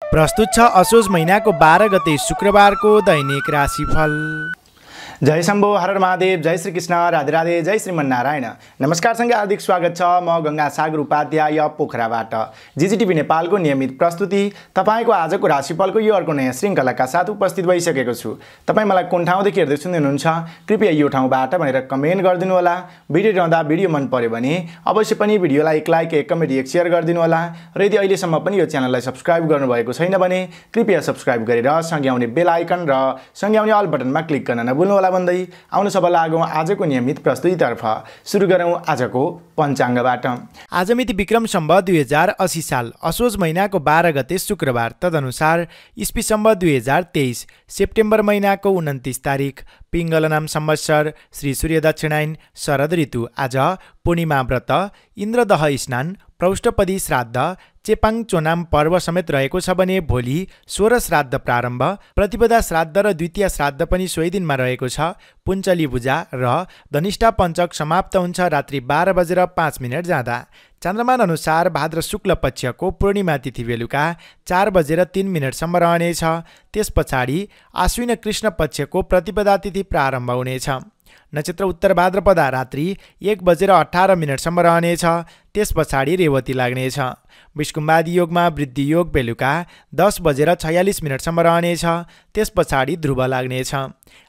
प्रस्तुत छ असोज महिनाको 12 गते शुक्रबारको दैनिक राशिफल। जय शम्भो, हर महादेव, जय श्री कृष्ण, राधे राधे, जय श्रीमन्नारायण। नमस्कार सँगै हार्दिक स्वागत छ। म गंगा सागर उपाध्याय पोखराबाट जीजीटिभी नेपालको नियमित प्रस्तुति तपाईको आजको राशिफलको यो अर्को नयाँ श्रृङ्खलाका साथ उपस्थित भइसकेको छु। तपाई मलाई कुन ठाउँदेखि हेर्दै सुन्दै हुनुहुन्छ कृपया यो ठाउँबाट भनेर कमेन्ट गरिदिनु होला। भिडियो हेर्दा भिडियो मन पर्यो भने अवश्य पनि भिडियोलाई एक लाइक, एक कमेन्ट, एक शेयर गरिदिनु होला। र यदि अहिलेसम्म पनि यो च्यानललाई सब्स्क्राइब गर्नुभएको छैन भने कृपया सब्स्क्राइब गरेर सँगै आउने बेल आइकन र सँगै आउने अल बटनमा क्लिक गर्न नभुल्नु होला भन्दै आउनु सब लागौं आजको नियमित प्रस्तुतितर्फ। सुरु गरौं आजको पञ्चाङ्गबाट। आज मिति विक्रम सम्वत 2080 साल असोज महिनाको 12 गते शुक्रबार, तदनुसार इस्वी सम्वत 2023 सेप्टेम्बर महिनाको 29 तारिक, पिङ्गल नाम संवत्सर, श्री सूर्य दक्षिणायन, शरद ऋतु। आज पूर्णिमा व्रत, इन्द्रदह स्नान, प्रौष्टपदी श्राद्ध, चेपाङ चोनाम पर्व समेत रहेको छ भने भोलि 16 श्राद्ध प्रारम्भ, प्रतिपदा श्राद्ध र द्वितीय श्राद्ध पनि सोही दिनमा रहेको छ। पुञ्चली पूजा र धनिष्ठा पञ्चक समाप्त हुन्छ रात्रि 12:05 जाँदा। चन्द्रमान अनुसार भाद्र शुक्ल पक्षको पूर्णिमा तिथि बेलुका 4:03 सम्म रहनेछ। त्यस पछाडि आश्विन कृष्ण पक्षको प्रतिपदा तिथि प्रारम्भ हुनेछ। नक्षत्र उत्तर भाद्रपदा रात्रि 1:18 सम्म रहनेछ। त्यस पछाडि रेवती लाग्नेछ। विष्कुम्बादी योगमा वृद्धि योग बेलुका 10:46 सम्म रहनेछ। त्यस पछाडि ध्रुव लाग्नेछ।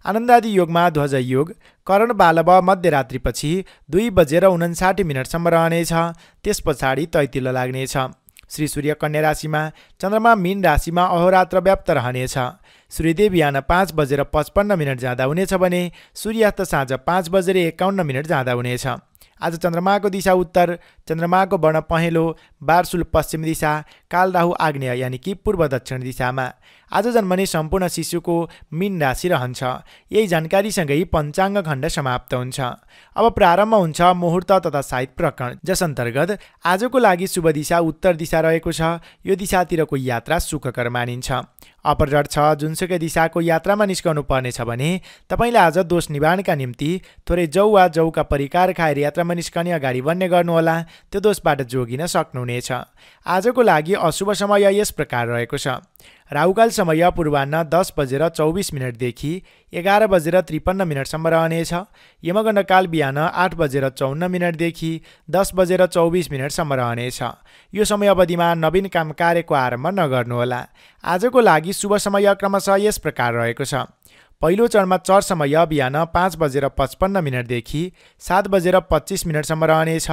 आनन्दादी योगमा ध्वज योग करण बालव मध्यरात्रिपछि 2:59 सम्म रहनेछ। त्यस पछाडि तैतिलो लाग्नेछ। श्री सूर्य कन्या राशिमा, चन्द्रमा मीन राशिमा अहोरात्र व्याप्त रहनेछ। सूर्यदेव बिहान 5:55 जाँदा हुनेछ भने सूर्यास्त साँझ 5:51 जाँदा हुनेछ। आज चन्द्रमाको दिशा उत्तर, चन्द्रमाको वर्ण पहेँलो, बारसुल पश्चिम दिशा, काल राहु आग्नेय यानि कि पूर्व दक्षिण दिशामा। आज जन्मने सम्पूर्ण शिशुको मीन राशि रहन्छ। यही जानकारीसँगै पञ्चाङ्ग खण्ड समाप्त हुन्छ। अब प्रारम्भ हुन्छ मुहुर्त तथा साहित्य प्रकरण, जस अन्तर्गत आजको लागि शुभ दिशा उत्तर दिशा रहेको छ। यो दिशातिरको यात्रा सुखकर मानिन्छ। अपराह्न 6 जुनसुकै दिशाको यात्रामा निस्कनु पर्नेछ भने तपाईँले आज दोष निवारणका निम्ति थोरै जौ वा जौका परिकार खाएर यात्रामा निस्कने अगाडि बन्ने गर्नुहोला। त्यो दोषबाट जोगिन सक्नुहुनेछ। आजको लागि अशुभ समय यस प्रकार रहेको छ। राहुकाल समय पूर्वाह्न 10:24 देखि 11:53 सम्म रहनेछ। यमगण्डकाल बिहान 8:54 देखि 10:24 सम्म रहनेछ। यो समय अवधिमा नवीन काम कार्यको आरम्भ नगर्नुहोला। आजको लागि शुभ समय क्रमशः यस प्रकार रहेको छ। पहिलो चरणमा चर समय बिहान 5:55 देखि 7:25 सम्म रहनेछ।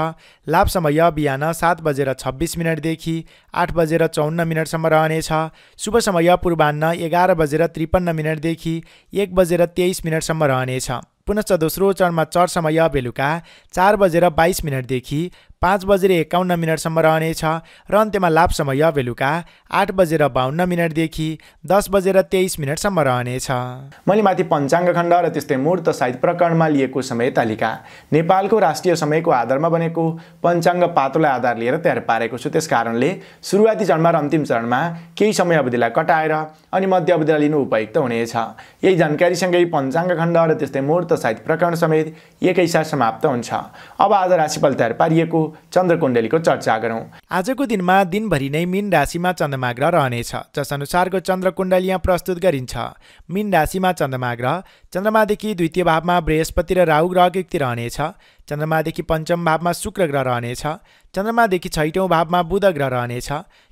लाभ समय बिहान 7:26 देखि 8:54 सम्म रहनेछ। शुभ समय पूर्वाह्न 11:53 देखि 1:23 सम्म रहनेछ। पुनश्च दोस्रो चरणमा चर समय बेलुका 4:22 देखि 5:51 सम्म रहनेछ र अन्त्यमा लाभ समय बेलुका 8:52 देखि 10:23 सम्म रहनेछ। मैले माथि पञ्चाङ्ग खण्ड र त्यस्तै मुहूर्त साहित्य प्रकरणमा लिएको समय तालिका नेपालको राष्ट्रिय समयको आधारमा बनेको पञ्चाङ्ग पात्रोलाई आधार लिएर तयार पारेको छु। त्यसकारणले सुरुवाती चरणमा र अन्तिम चरणमा केही समय अवधिलाई कटाएर अनि मध्य अवधिलाई लिनु उपयुक्त हुनेछ। यही जानकारीसँगै पञ्चाङ्ग खण्ड र त्यस्तै मुहूर्त साहित्य प्रकरण समेत एकैसाथ समाप्त हुन्छ। अब आज राशिफल तयार पारिएको चन्द्रकुण्डलीको चर्चा गरौँ। आजको दिनमा दिनभरि नै मीन राशिमा चन्द्रमा ग्रह रहनेछ, जस अनुसारको चन्द्रकुण्डली यहाँ प्रस्तुत गरिन्छ। मीन राशिमा चन्द्रमा ग्रह, चन्द्रमादेखि द्वितीय भावमा बृहस्पति र राहु ग्रहको युक्ति रहनेछ। चन्द्रमादेखि पञ्चम भावमा शुक्र ग्रह रहनेछ। चन्द्रमादेखि छैटौँ भावमा बुध ग्रह रहनेछ।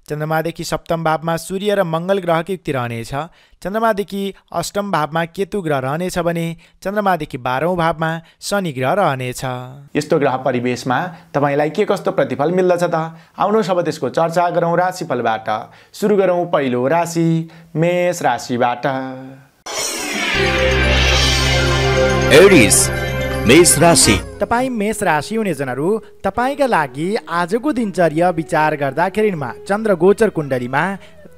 चन्द्रमादेखि सप्तम भावमा सूर्य र मङ्गल ग्रहको युक्ति रहनेछ। चन्द्रमादेखि अष्टम भावमा केतु ग्रह रहनेछ भने चन्द्रमादेखि 12औं भावमा शनि ग्रह रहनेछ। यस्तो ग्रह परिवेशमा तपाईलाई के कस्तो प्रतिफल मिल्दछ त? आउनुहोस् अब त्यसको चर्चा गरौँ राशिफलबाट। सुरु गरौँ पहिलो राशि मेष राशिबाट। एरिस मेष राशि। तपाईँ मेष राशि हुने जनहरू, तपाईँका लागि आजको दिनचर्या विचार गर्दाखेरिमा चन्द्र गोचर कुण्डलीमा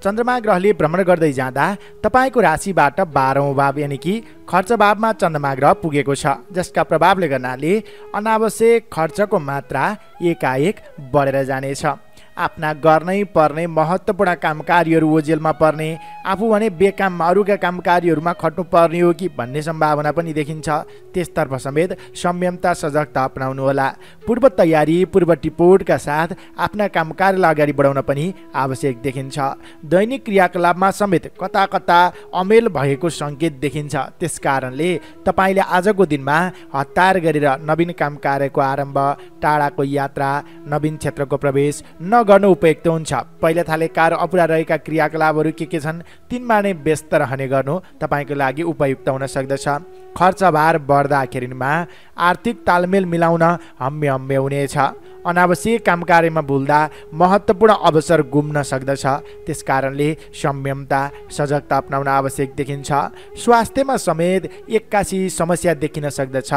चन्द्रमा ग्रहले भ्रमण गर्दै जाँदा तपाईँको राशिबाट 12औं भाव यानि कि खर्च भावमा चन्द्रमा ग्रह पुगेको छ, जसका प्रभावले गर्नाले अनावश्यक खर्चको मात्रा एकाएक बढेर जानेछ। आफ्ना गर्नै पर्ने महत्त्वपूर्ण कामकार्यहरू ओझेलमा पर्ने, आफू भने बेकाम अरूका कामकार्यहरूमा खट्नु पर्ने हो कि भन्ने सम्भावना पनि देखिन्छ। त्यसतर्फ समेत संयमता सजगता अपनाउनुहोला। पूर्व तयारी पूर्व टिपोटका साथ आफ्ना कामकाजलाई अगाडि बढाउन पनि आवश्यक देखिन्छ। दैनिक क्रियाकलापमा समेत कता कता अमेल भएको सङ्केत देखिन्छ। त्यसकारणले तपाईँले आजको दिनमा हतार गरेर नवीन काम कार्यको आरम्भ, टाढाको यात्रा, नवीन क्षेत्रको प्रवेश नगर्नु उपयुक्त हुन्छ। पहिला थालेका र अपुरा रहेका क्रियाकलापहरू के छन् तिनमा नै व्यस्त रहने गर्नु तपाईँको लागि उपयुक्त हुन सक्दछ। खर्चभार बढ्दाखेरिमा आर्थिक तालमेल मिलाउन हम्मे हुनेछ। अनावश्यक कामकार्यमा भुल्दा महत्त्वपूर्ण अवसर गुम्न सक्दछ। त्यसकारणले संयमता सजगता अपनाउन आवश्यक देखिन्छ। स्वास्थ्यमा समेत एक्कासी समस्या देखिन सक्दछ।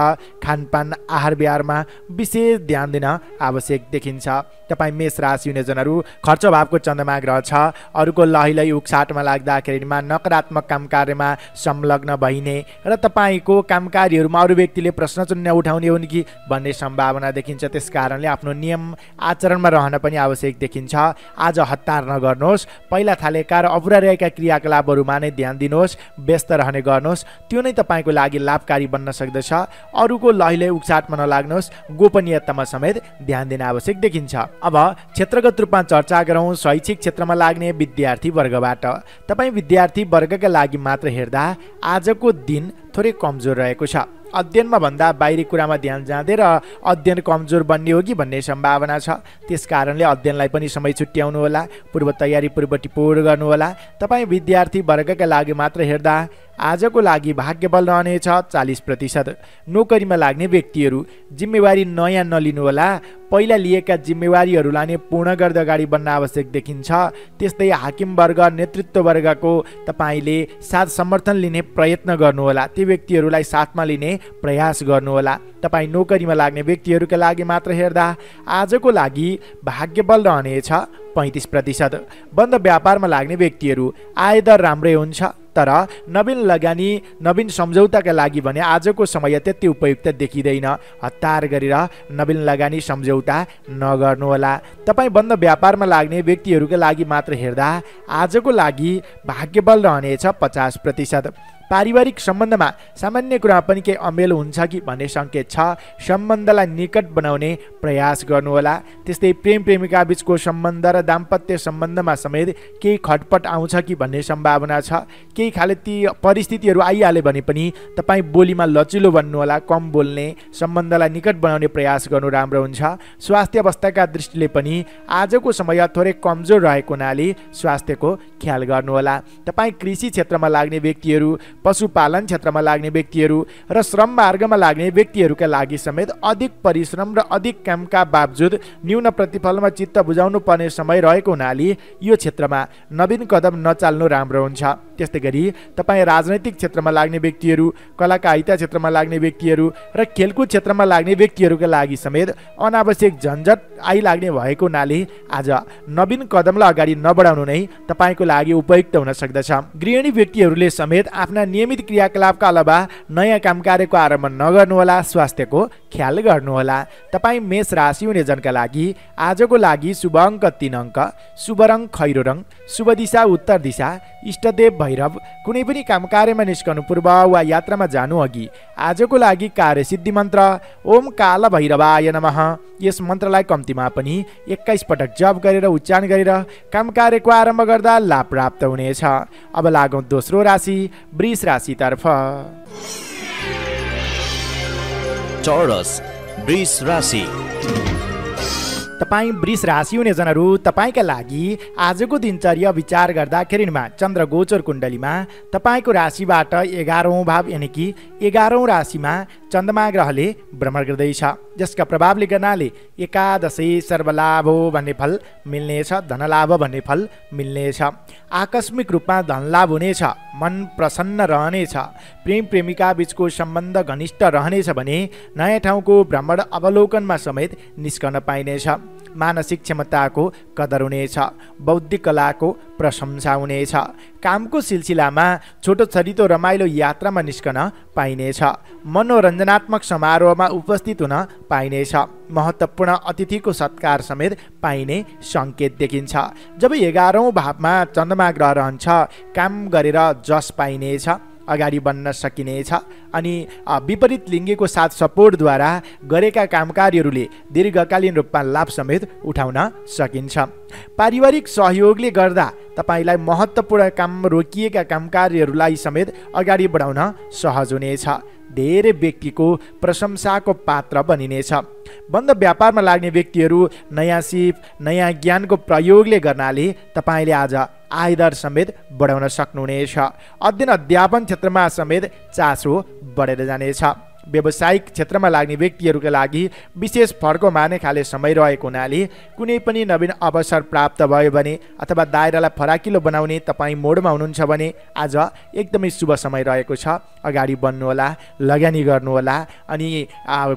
खानपान आहार विहारमा विशेष ध्यान दिन आवश्यक देखिन्छ। तपाईँ मेष राशि हुने जनहरू खर्च भावको चन्द्रमा ग्रह छ। अरूको लहिलै उकसाटमा लाग्दाखेरिमा नकारात्मक कामकार्यमा संलग्न भइने र तपाईँको कामकार्यहरूमा अरू व्यक्तिले प्रश्न चिन्ह उठाउने हुन् कि भन्ने सम्भावना देखिन्छ। त्यसकारणले आफ्नो नियम आचरणमा रहन पनि आवश्यक देखिन्छ। आज हतार नगर्नुहोस्। पहिला थालेका र अपुरा रहेका क्रियाकलापहरूमा नै ध्यान दिनुहोस्। व्यस्त रहने गर्नुहोस्। त्यो नै तपाईँको लागि लाभकारी बन्न सक्दछ। अरूको लहिलै उकसाटमा नलाग्नुहोस्। गोपनीयतामा समेत ध्यान दिन आवश्यक देखिन्छ। अब क्षेत्रगत रूपमा चर्चा गरौँ शैक्षिक क्षेत्रमा लाग्ने विद्यार्थी वर्गबाट। तपाईँ विद्यार्थी वर्गका लागि मात्र हेर्दा आजको दिन थोरै कमजोर रहेको छ। अध्ययनमा भन्दा बाहिरी कुरामा ध्यान जाँदै र अध्ययन कमजोर बन्ने हो कि भन्ने सम्भावना छ। त्यसकारणले अध्ययनलाई पनि समय छुट्याउनु होला। पूर्व तयारी पूर्व टिपोट गर्नुहोला। तपाईँ विद्यार्थी वर्गका लागि मात्र हेर्दा आजको लागि भाग्यबल रहनेछ 40%। नोकरीमा लाग्ने व्यक्तिहरू जिम्मेवारी नयाँ नलिनुहोला। पहिला लिएका जिम्मेवारीहरूलाई नै पूर्ण गर्दै अगाडि बढ्न आवश्यक देखिन्छ। त्यस्तै हाकिम वर्ग नेतृत्व वर्गको तपाईँले साथ समर्थन लिने प्रयत्न गर्नुहोला। ती व्यक्तिहरूलाई साथमा लिने प्रयास गर्नुहोला। तपाईँ नोकरीमा लाग्ने व्यक्तिहरूका लागि मात्र हेर्दा आजको लागि भाग्यबल रहनेछ 35%। बन्द व्यापारमा लाग्ने व्यक्तिहरू आय दर राम्रै हुन्छ, तर नवीन लगानी नवीन सम्झौताका लागि भने आजको समय त्यति उपयुक्त देखिँदैन। हतार गरेर नवीन लगानी सम्झौता नगर्नुहोला। तपाईँ बन्द व्यापारमा लाग्ने व्यक्तिहरूका लागि मात्र हेर्दा आजको लागि भाग्यबल रहनेछ 50%। पारिवारिक सम्बन्धमा सामान्य कुरामा पनि केही अमेल हुन्छ कि भन्ने सङ्केत छ। सम्बन्धलाई निकट बनाउने प्रयास गर्नुहोला। त्यस्तै प्रेम प्रेमिका बिचको सम्बन्ध र दाम्पत्य सम्बन्धमा समेत केही खटपट आउँछ कि भन्ने सम्भावना छ। केही खाले ती परिस्थितिहरू आइहाले भने पनि तपाईँ बोलीमा लचिलो बन्नुहोला। कम बोल्ने, सम्बन्धलाई निकट बनाउने प्रयास गर्नु राम्रो हुन्छ। स्वास्थ्य अवस्थाका दृष्टिले पनि आजको समय थोरै कमजोर रहेको हुनाले स्वास्थ्यको ख्याल गर्नुहोला। तपाईँ कृषि क्षेत्रमा लाग्ने व्यक्तिहरू, पशुपालन क्षेत्रमा लाग्ने व्यक्तिहरू र श्रम मार्गमा लाग्ने व्यक्तिहरूका लागि समेत अधिक परिश्रम र अधिक कामका बावजुद न्यून प्रतिफलमा चित्त बुझाउनु पर्ने समय रहेको हुनाले यो क्षेत्रमा नवीन कदम नचाल्नु राम्रो हुन्छ। त्यस्तै गरी तपाईँ राजनैतिक क्षेत्रमा लाग्ने व्यक्तिहरू, कलाकारिता क्षेत्रमा लाग्ने व्यक्तिहरू र खेलकुद क्षेत्रमा लाग्ने व्यक्तिहरूका लागि समेत अनावश्यक झन्झट आइलाग्ने भएको हुनाले आज नवीन कदमलाई अगाडि नबढाउनु नै तपाईँको लागि उपयुक्त हुन सक्दछ। गृहिणी व्यक्तिहरूले समेत आफ्ना नियमित क्रियाकलापका अलावा नयाँ काम कार्यको आरम्भ नगर्नुहोला। स्वास्थ्यको ख्याल गर्नुहोला। तपाईँ मेष राशि हुने जनका लागि आजको लागि शुभ अङ्क 3 अङ्क, शुभ रङ खैरो रङ, शुभ दिशा उत्तर दिशा, इष्टदेव भैरव। कुनै पनि काम कार्यमा निस्कनु पूर्व वा यात्रामा जानु अघि आजको लागि कार्यसिद्धि मन्त्र ओम काल भैरवाय नमः यस मन्त्रलाई कम्तीमा पनि 21 पटक जप गरेर उच्चारण गरेर काम कार्यको आरम्भ गर्दा लाभ प्राप्त हुनेछ। अब लागौँ दोस्रो राशि वृष राशितर्फ। चौरस वृष राशि। तपाईँ वृष राशि हुने जनहरू तपाईँका लागि आजको दिनचर्या विचार गर्दाखेरिमा चन्द्र गोचर कुण्डलीमा तपाईँको राशिबाट 11औं भाव यानि कि 11औं राशिमा चन्द्रमा ग्रहले भ्रमण गर्दैछ, जसका प्रभावले गर्नाले एकादशी सर्वलाभ भन्ने फल मिल्नेछ, धनलाभ भन्ने फल मिल्नेछ। आकस्मिक रूपमा धनलाभ हुनेछ, मन प्रसन्न रहनेछ। प्रेम प्रेमिका बीचको सम्बन्ध घनिष्ठ रहनेछ भने नयाँ ठाउँको भ्रमण अवलोकनमा समेत निस्कन पाइनेछ। मानसिक क्षमताको कदर हुनेछ, बौद्धिक कलाको प्रशंसा हुनेछ। कामको सिलसिलामा छोटो छरितो रमाइलो यात्रामा निस्कन पाइनेछ। मनोरञ्जनात्मक समारोहमा उपस्थित हुन पाइनेछ। महत्त्वपूर्ण अतिथिको सत्कार समेत पाइने सङ्केत देखिन्छ। जब 11औं भावमा चन्द्रमा ग्रह रहन्छ, काम गरेर जस पाइनेछ, अगाडि बढ्न सकिनेछ। अनि विपरीत लिङ्गीको साथ सपोर्टद्वारा गरेका कामकार्यहरूले दीर्घकालीन रूपमा लाभ समेत उठाउन सकिन्छ। पारिवारिक सहयोगले गर्दा तपाईँलाई महत्त्वपूर्ण काम रोकिएका कामकार्यहरूलाई समेत अगाडि बढाउन सहज हुनेछ। धेरै व्यक्तिको प्रशंसाको पात्र बनिनेछ। बन्द व्यापारमा लाग्ने व्यक्तिहरू नयाँ सिप, नयाँ ज्ञानको प्रयोगले गर्नाले तपाईँले आज आयदर समेत बढाउन सक्नुहुनेछ। अध्ययन अध्यापन क्षेत्रमा समेत चासो बढेर जानेछ। व्यावसायिक क्षेत्रमा लाग्ने व्यक्तिहरूका लागि विशेष फड्को मार्ने खाले समय रहेको हुनाले कुनै पनि नवीन अवसर प्राप्त भयो भने अथवा दायरालाई फराकिलो बनाउने तपाईँ मोडमा हुनुहुन्छ भने आज एकदमै शुभ समय रहेको छ। अगाडि बढ्नुहोला, लगानी गर्नुहोला। अनि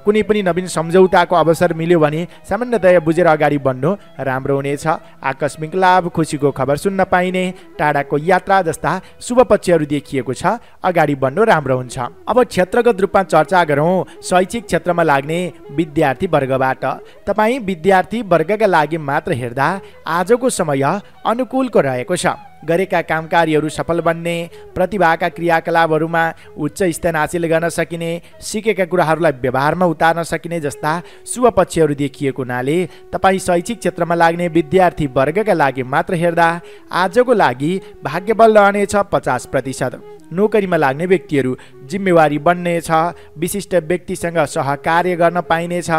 कुनै पनि नवीन सम्झौताको अवसर मिल्यो भने सामान्यतया बुझेर अगाडि बढ्नु राम्रो हुनेछ। आकस्मिक लाभ, खुसीको खबर सुन्न पाइने, टाढाको यात्रा जस्ता शुभ पक्षहरू देखिएको छ। अगाडि बढ्नु राम्रो हुन्छ। अब क्षेत्रगत रूपमा चर्चा गरौँ शैक्षिक क्षेत्रमा लाग्ने विद्यार्थी वर्गबाट। तपाईँ विद्यार्थी वर्गका लागि मात्र हेर्दा आजको समय अनुकूलको रहेको छ। गरेका कामकार्यहरू सफल बन्ने, प्रतिभाका क्रियाकलापहरूमा उच्च स्थान हासिल गर्न सकिने, सिकेका कुराहरूलाई व्यवहारमा उतार्न सकिने जस्ता शुभ पक्षहरू देखिएको हुनाले तपाईँ शैक्षिक क्षेत्रमा लाग्ने विद्यार्थी वर्गका लागि मात्र हेर्दा आजको लागि भाग्यबल रहनेछ 50%। नोकरीमा लाग्ने व्यक्तिहरू जिम्मेवारी बन्नेछ। विशिष्ट व्यक्तिसँग सहकार्य गर्न पाइनेछ।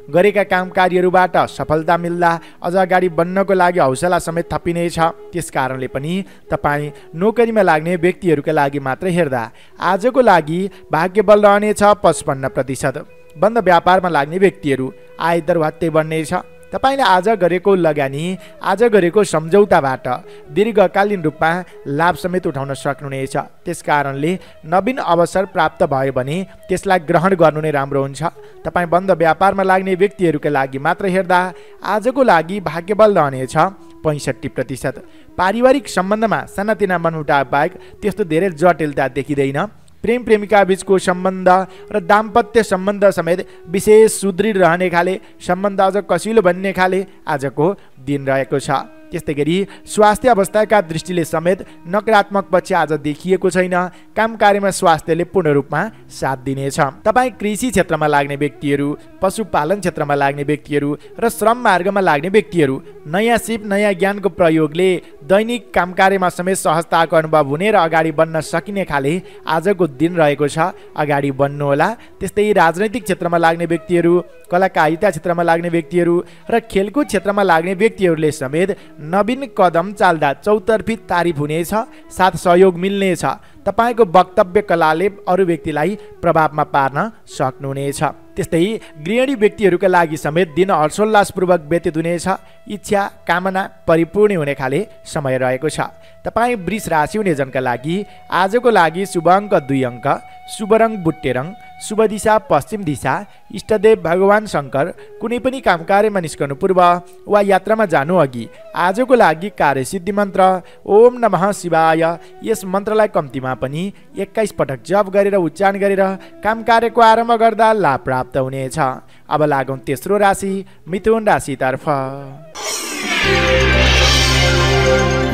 गरेका कामकार्यहरूबाट सफलता मिल्दा अझ अगाडि बढ्नको लागि हौसला समेत थपिनेछ। त्यसकारणले पनि तपाईँ नोकरीमा लाग्ने व्यक्तिहरूका लागि मात्र हेर्दा आजको लागि भाग्यबल रहनेछ 55%। बन्द व्यापारमा लाग्ने व्यक्तिहरू आयदर भत्ते बढ्नेछ। तपाईँले आज गरेको लगानी, आज गरेको सम्झौताबाट दीर्घकालीन रूपमा लाभ समेत उठाउन सक्नुहुनेछ। त्यसकारणले नवीन अवसर प्राप्त भयो भने त्यसलाई ग्रहण गर्नु नै राम्रो हुन्छ। तपाईँ बन्द व्यापारमा लाग्ने व्यक्तिहरूका लागि मात्र हेर्दा आजको लागि भाग्यबल रहनेछ 65%। पारिवारिक सम्बन्धमा सानातिना मनमुटाव बाहेक त्यस्तो धेरै जटिलता देखिँदैन। प्रेम प्रेमिका बीचको सम्बन्ध र दाम्पत्य सम्बन्ध समेत विशेष सुदृढ रहने खाले, सम्बन्ध अझ कसिलो बन्ने खाले आजको दिन रहेको छ। त्यस्तै गरी स्वास्थ्य अवस्थाका दृष्टिले समेत नकारात्मक पक्ष आज देखिएको छैन। काम कार्यमा स्वास्थ्यले पूर्ण रूपमा साथ दिनेछ। तपाईँ कृषि क्षेत्रमा लाग्ने व्यक्तिहरू, पशुपालन क्षेत्रमा लाग्ने व्यक्तिहरू र श्रम मार्गमा लाग्ने व्यक्तिहरू नयाँ सिप, नयाँ ज्ञानको प्रयोगले दैनिक काम कार्यमा समेत सहजताको अनुभव हुने र अगाडि बढ्न सकिने खाले आजको दिन रहेको छ। अगाडि बढ्नुहोला। त्यस्तै राजनैतिक क्षेत्रमा लाग्ने व्यक्तिहरू, कलाकारिता क्षेत्रमा लाग्ने व्यक्तिहरू र खेलकुद क्षेत्रमा लाग्ने व्यक्तिहरूले समेत नवीन कदम चाल्दा चौतर्फी तारिफ हुनेछ, साथ सहयोग मिल्नेछ। तपाईँको वक्तव्य कलाले अरू व्यक्तिलाई प्रभावमा पार्न सक्नुहुनेछ। त्यस्तै गृहिणी व्यक्तिहरूका लागि समेत दिन हर्षोल्लासपूर्वक व्यतीत हुनेछ। इच्छा कामना परिपूर्ण हुने खाले समय रहेको छ। तपाईँ वृष राशि हुने जनका लागि आजको लागि शुभ अङ्क 2 अङ्क, शुभ रङ बुट्टे रङ, शुभ दिशा पश्चिम दिशा, इष्टदेव भगवान शङ्कर। कुनै पनि काम कार्यमा निस्कनु पूर्व वा यात्रामा जानु अघि आजको लागि कार्यसिद्धि मन्त्र ओम नमः शिवाय, यस मन्त्रलाई कम्तीमा पनि 21 पटक जप गरेर उच्चारण गरेर काम कार्यको आरम्भ गर्दा लाभ प्राप्त हुनेछ। अब लागौँ तेस्रो राशि मिथुन राशितर्फ।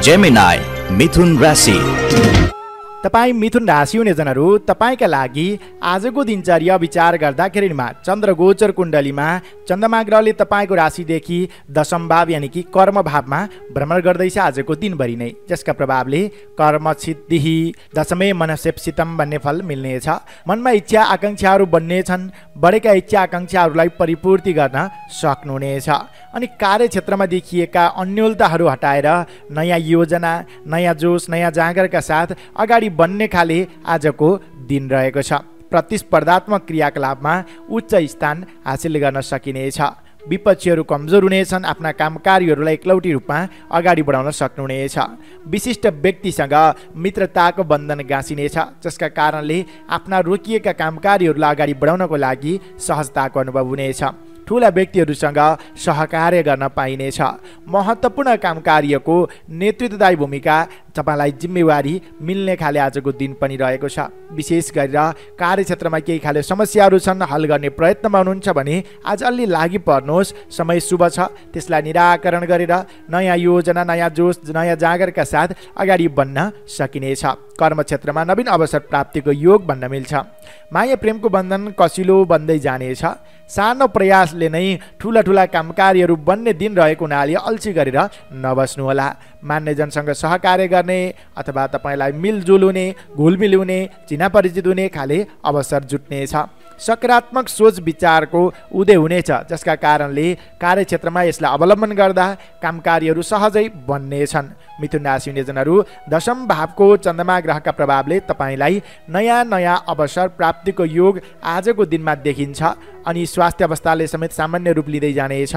जेमिनाई मिथुन राशि। तपाईँ मिथुन राशि हुने जनहरू, तपाईँका लागि आजको दिनचर्या विचार गर्दाखेरिमा चन्द्र गोचर कुण्डलीमा चन्द्रमा ग्रहले तपाईँको राशिदेखि दशम भाव यानि कि कर्म भावमा भ्रमण गर्दैछ आजको दिनभरि नै। जसका प्रभावले कर्म सिद्धि दशमे मनसेप्सितम भन्ने फल मिल्नेछ। मनमा इच्छा आकाङ्क्षाहरू बन्नेछन्। बढेका इच्छा आकाङ्क्षाहरूलाई परिपूर्ति गर्न सक्नुहुनेछ। अनि कार्यक्षेत्रमा देखिएका अन्योलताहरू हटाएर नयाँ योजना, नयाँ जोस, नयाँ जाँगरका साथ अगाडि बन्ने खाले आजको दिन रहेको छ। प्रतिस्पर्धात्मक क्रियाकलापमा उच्च स्थान हासिल गर्न सकिनेछ। विपक्षीहरू कमजोर हुनेछन्। आफ्ना काम कार्यहरूलाई एकलौटी रूपमा अगाडि बढाउन सक्नुहुनेछ। विशिष्ट व्यक्तिसँग मित्रताको बन्धन गाँसिनेछ, जसका कारणले आफ्ना रोकिएका काम कार्यहरूलाई अगाडि बढाउनको लागि सहजताको अनुभव हुनेछ। ठुला व्यक्तिहरूसँग सहकार्य गर्न पाइनेछ। महत्त्वपूर्ण काम कार्यको नेतृत्वदायी भूमिका तपाईँलाई जिम्मेवारी मिल्ने खाले आजको दिन पनि रहेको छ। विशेष गरेर कार्यक्षेत्रमा केही खाले समस्याहरू छन्, हल गर्ने प्रयत्नमा हुनुहुन्छ भने आज अलि लागि पर्नुहोस्। समय शुभ छ, त्यसलाई निराकरण गरेर नयाँ योजना, नयाँ जोस, नयाँ जागरका साथ अगाडि बढ्न सकिनेछ। कर्मक्षेत्रमा नवीन अवसर प्राप्तिको योग भन्न मिल्छ। माया प्रेमको बन्धन कसिलो बन्दै जानेछ। सानो प्रयासले नै ठुला ठुला काम कार्यहरू बन्ने दिन रहेको हुनाले अल्छी गरेर नबस्नुहोला। मान्यजनसँग सहकार्य गर्ने अथवा तपाईँलाई मिलजुल हुने, घुलमिल हुने, चिना परिचित हुने खाले अवसर जुट्नेछ। सकारात्मक सोच विचारको उदय हुनेछ, जसका कारणले कार्यक्षेत्रमा यसलाई अवलम्बन गर्दा काम कार्यहरू सहजै बन्नेछन्। मिथुन राशि हुनेजनहरू दशम भावको चन्द्रमा ग्रहका प्रभावले तपाईँलाई नयाँ नयाँ अवसर प्राप्तिको योग आजको दिनमा देखिन्छ अनि स्वास्थ्य अवस्थाले समेत सामान्य रूप लिँदै जानेछ।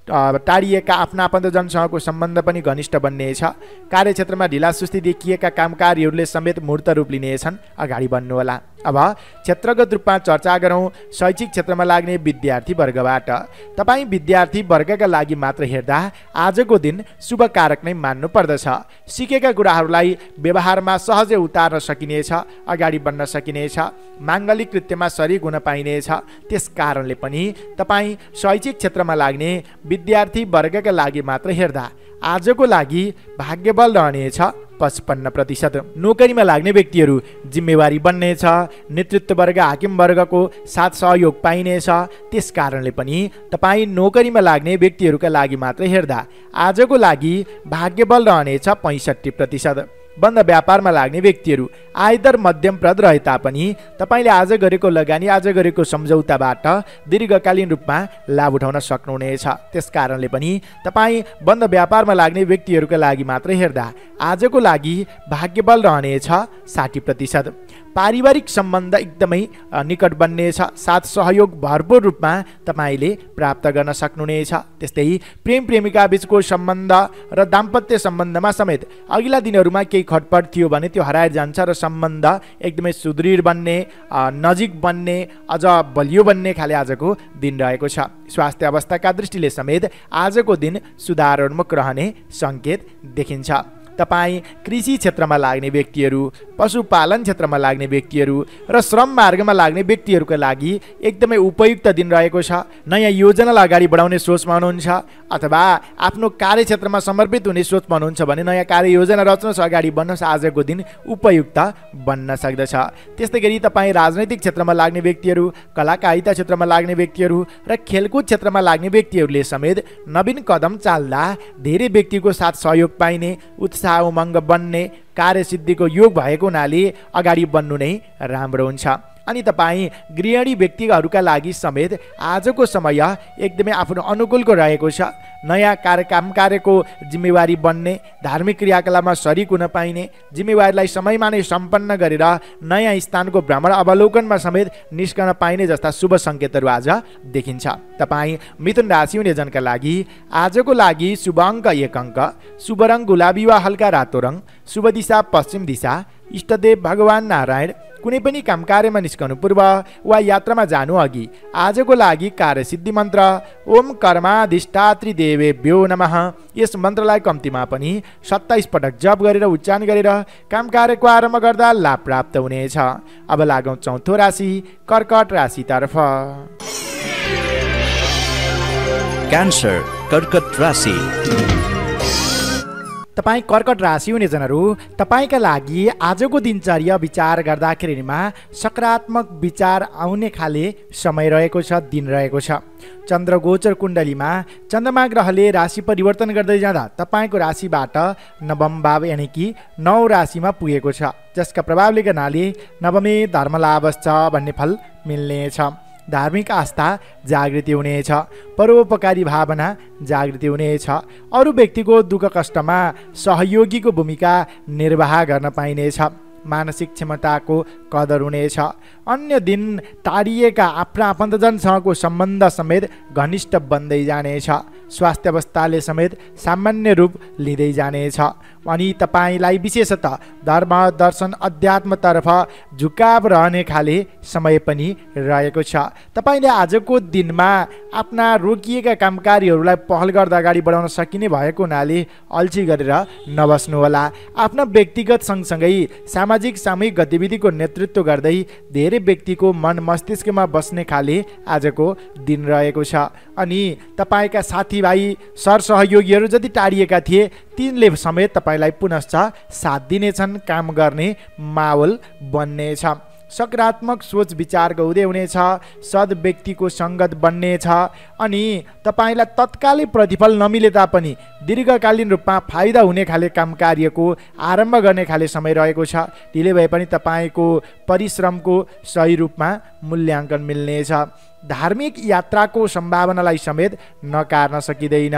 टाढिएका आफ्ना आफन्तजनसँगको सम्बन्ध पनि घनिष्ठ बन्नेछ। कार्यक्षेत्रमा ढिलासुस्ती देखिएका काम कार्यहरूले समेत मूर्त रूप लिनेछन्। अगाडि बढ्नुहोला। अब क्षेत्रगत रूपमा चर्चा गरौँ शैक्षिक क्षेत्रमा लाग्ने विद्यार्थी वर्गबाट। तपाईँ विद्यार्थी वर्गका लागि मात्र हेर्दा आजको दिन शुभकारक नै मान्नु पर्दछ। सिकेका कुराहरूलाई व्यवहारमा सहजै उतार्न सकिनेछ, अगाडि बढ्न सकिनेछ। माङ्गलिक कृत्यमा सरिक हुन पाइनेछ। त्यस कारणले पनि तपाईँ शैक्षिक क्षेत्रमा लाग्ने विद्यार्थी वर्गका लागि मात्र हेर्दा आजको लागि भाग्यबल रहनेछ 55%। नोकरीमा लाग्ने व्यक्तिहरू जिम्मेवारी बन्नेछ। नेतृत्व वर्ग, हाकिम वर्गको साथ सहयोग पाइनेछ। त्यस कारणले पनि तपाईँ नोकरीमा लाग्ने व्यक्तिहरूका लागि मात्र हेर्दा आजको लागि भाग्यबल रहनेछ 65%। बन्द व्यापारमा लाग्ने व्यक्तिहरू आयदर मध्यमप्रद रहे तापनि तपाईँले आज गरेको लगानी, आज गरेको सम्झौताबाट दीर्घकालीन रूपमा लाभ उठाउन सक्नुहुनेछ। त्यस कारणले पनि तपाईँ बन्द व्यापारमा लाग्ने व्यक्तिहरूका लागि मात्र हेर्दा आजको लागि भाग्यबल रहनेछ 60%। पारिवारिक सम्बन्ध एकदमै निकट बन्नेछ। साथ सहयोग भरपूर रूपमा तपाईँले प्राप्त गर्न सक्नुहुनेछ। त्यस्तै प्रेम प्रेमिका बीचको सम्बन्ध र दाम्पत्य सम्बन्धमा समेत अघिल्ला दिनहरूमा केही खटपट थियो भने त्यो हराएर जान्छ र सम्बन्ध एकदमै सुदृढ बन्ने, नजिक बन्ने, अझ बलियो बन्ने खाले आजको दिन रहेको छ। स्वास्थ्य अवस्थाका दृष्टिले समेत आजको दिन सुधारोन्मुख रहने सङ्केत देखिन्छ। तपाईँ कृषि क्षेत्रमा लाग्ने व्यक्तिहरू, पशुपालन क्षेत्रमा लाग्ने व्यक्तिहरू र श्रम मार्गमा लाग्ने व्यक्तिहरूका लागि एकदमै उपयुक्त दिन रहेको छ। नयाँ योजनालाई अगाडि बढाउने सोचमा हुनुहुन्छ अथवा आफ्नो कार्यक्षेत्रमा समर्पित हुने सोचमा हुनुहुन्छ भने नयाँ कार्ययोजना रच्नुहोस्, अगाडि बढ्नुहोस्। आजको दिन उपयुक्त बन्न सक्दछ। त्यस्तै गरी तपाईँ राजनैतिक क्षेत्रमा लाग्ने व्यक्तिहरू, कलाकारिता क्षेत्रमा लाग्ने व्यक्तिहरू र खेलकुद क्षेत्रमा लाग्ने व्यक्तिहरूले समेत नवीन कदम चाल्दा धेरै व्यक्तिको साथ सहयोग पाइने, उत्साह उमङ्ग बन्ने, कार्यसिद्धिको योग भएको हुनाले अगाडि बढ्नु नै राम्रो हुन्छ। अनि तपाईँ गृहिणी व्यक्तिहरूका लागि समेत आजको समय एकदमै आफ्नो अनुकूलको रहेको छ। नयाँ काम कार्यको जिम्मेवारी बन्ने, धार्मिक क्रियाकलापमा सरिक हुन पाइने, जिम्मेवारीलाई समयमा नै सम्पन्न गरेर नयाँ स्थानको भ्रमण अवलोकनमा समेत निस्कन पाइने जस्ता शुभ सङ्केतहरू आज देखिन्छ। तपाईँ मिथुन राशि हुनेजनका लागि आजको लागि शुभ अङ्क 1 अङ्क, शुभ रङ गुलाबी वा हल्का रातो रङ, शुभ दिशा पश्चिम दिशा, इष्टदेव भगवान नारायण। कुनै पनि काम कार्यमा निस्कनु पूर्व वा यात्रामा जानु अघि आजको लागि कार्यसिद्धि मन्त्र ओम कर्माधिष्ठात्री देवेभ्यो नमः, यस मन्त्रलाई कम्तीमा पनि 27 पटक जप गरेर उच्चारण गरेर काम कार्यको आरम्भ गर्दा लाभ प्राप्त हुनेछ। अब लागौँ चौथो राशि कर्कट राशितर्फ। क्यान्सर कर्कट राशि। तपाईँ कर्कट राशि हुनेजनहरू, तपाईँका लागि आजको दिनचर्या विचार गर्दाखेरिमा सकारात्मक विचार आउने खाले समय रहेको छ, दिन रहेको छ। चन्द्र गोचर कुण्डलीमा चन्द्रमा ग्रहले राशि परिवर्तन गर्दै जाँदा तपाईँको राशिबाट नवम भाव यानि कि 9 राशिमा पुगेको छ, जसका प्रभावले गर्नाले नवमे धर्मलाभ छ भन्ने फल मिल्नेछ। धार्मिक आस्था जागृति हुनेछ। परोपकारी भावना जागृति हुनेछ। अरू व्यक्तिको दुःख कष्टमा सहयोगीको भूमिका निर्वाह गर्न पाइनेछ। मानसिक क्षमताको कदर हुनेछ। अन्य दिन टाढिएका आफ्ना आफन्तजनसँगको सम्बन्ध समेत घनिष्ठ बन्दै जानेछ। स्वास्थ्य अवस्थाले समेत सामान्य रूप लिँदै जानेछ। अनि तपाईँलाई विशेषतः धर्म दर्शन अध्यात्मतर्फ झुकाव रहने खाले समय पनि रहेको छ। तपाईँले आजको दिनमा आफ्ना रोकिएका कामकार्यहरूलाई पहल गर्दा अगाडि बढाउन सकिने भएको हुनाले अल्छी गरेर नबस्नुहोला। आफ्ना व्यक्तिगत सँगसँगै सामाजिक सामूहिक गतिविधिको नेतृत्व गर्दै धेरै व्यक्तिको मन मस्तिष्कमा बस्ने खाले आजको दिन रहेको छ। अनि तपाईँका साथीभाइ सरसहयोगीहरू जति टाढिएका थिए तिनले समेत तपाईँलाई पुनश्च साथ दिनेछन्। काम गर्ने माहौल बन्नेछ। सकारात्मक सोच विचार गहुँदै हुनेछ। सद व्यक्तिको सङ्गत बन्नेछ। अनि तपाईँलाई तत्कालै प्रतिफल नमिले तापनि दीर्घकालीन रूपमा फाइदा हुने खाले काम कार्यको आरम्भ गर्ने खाले समय रहेको छ। ढिलै भए पनि तपाईँको परिश्रमको सही रूपमा मूल्याङ्कन मिल्नेछ। धार्मिक यात्राको सम्भावनालाई समेत नकार्न सकिँदैन।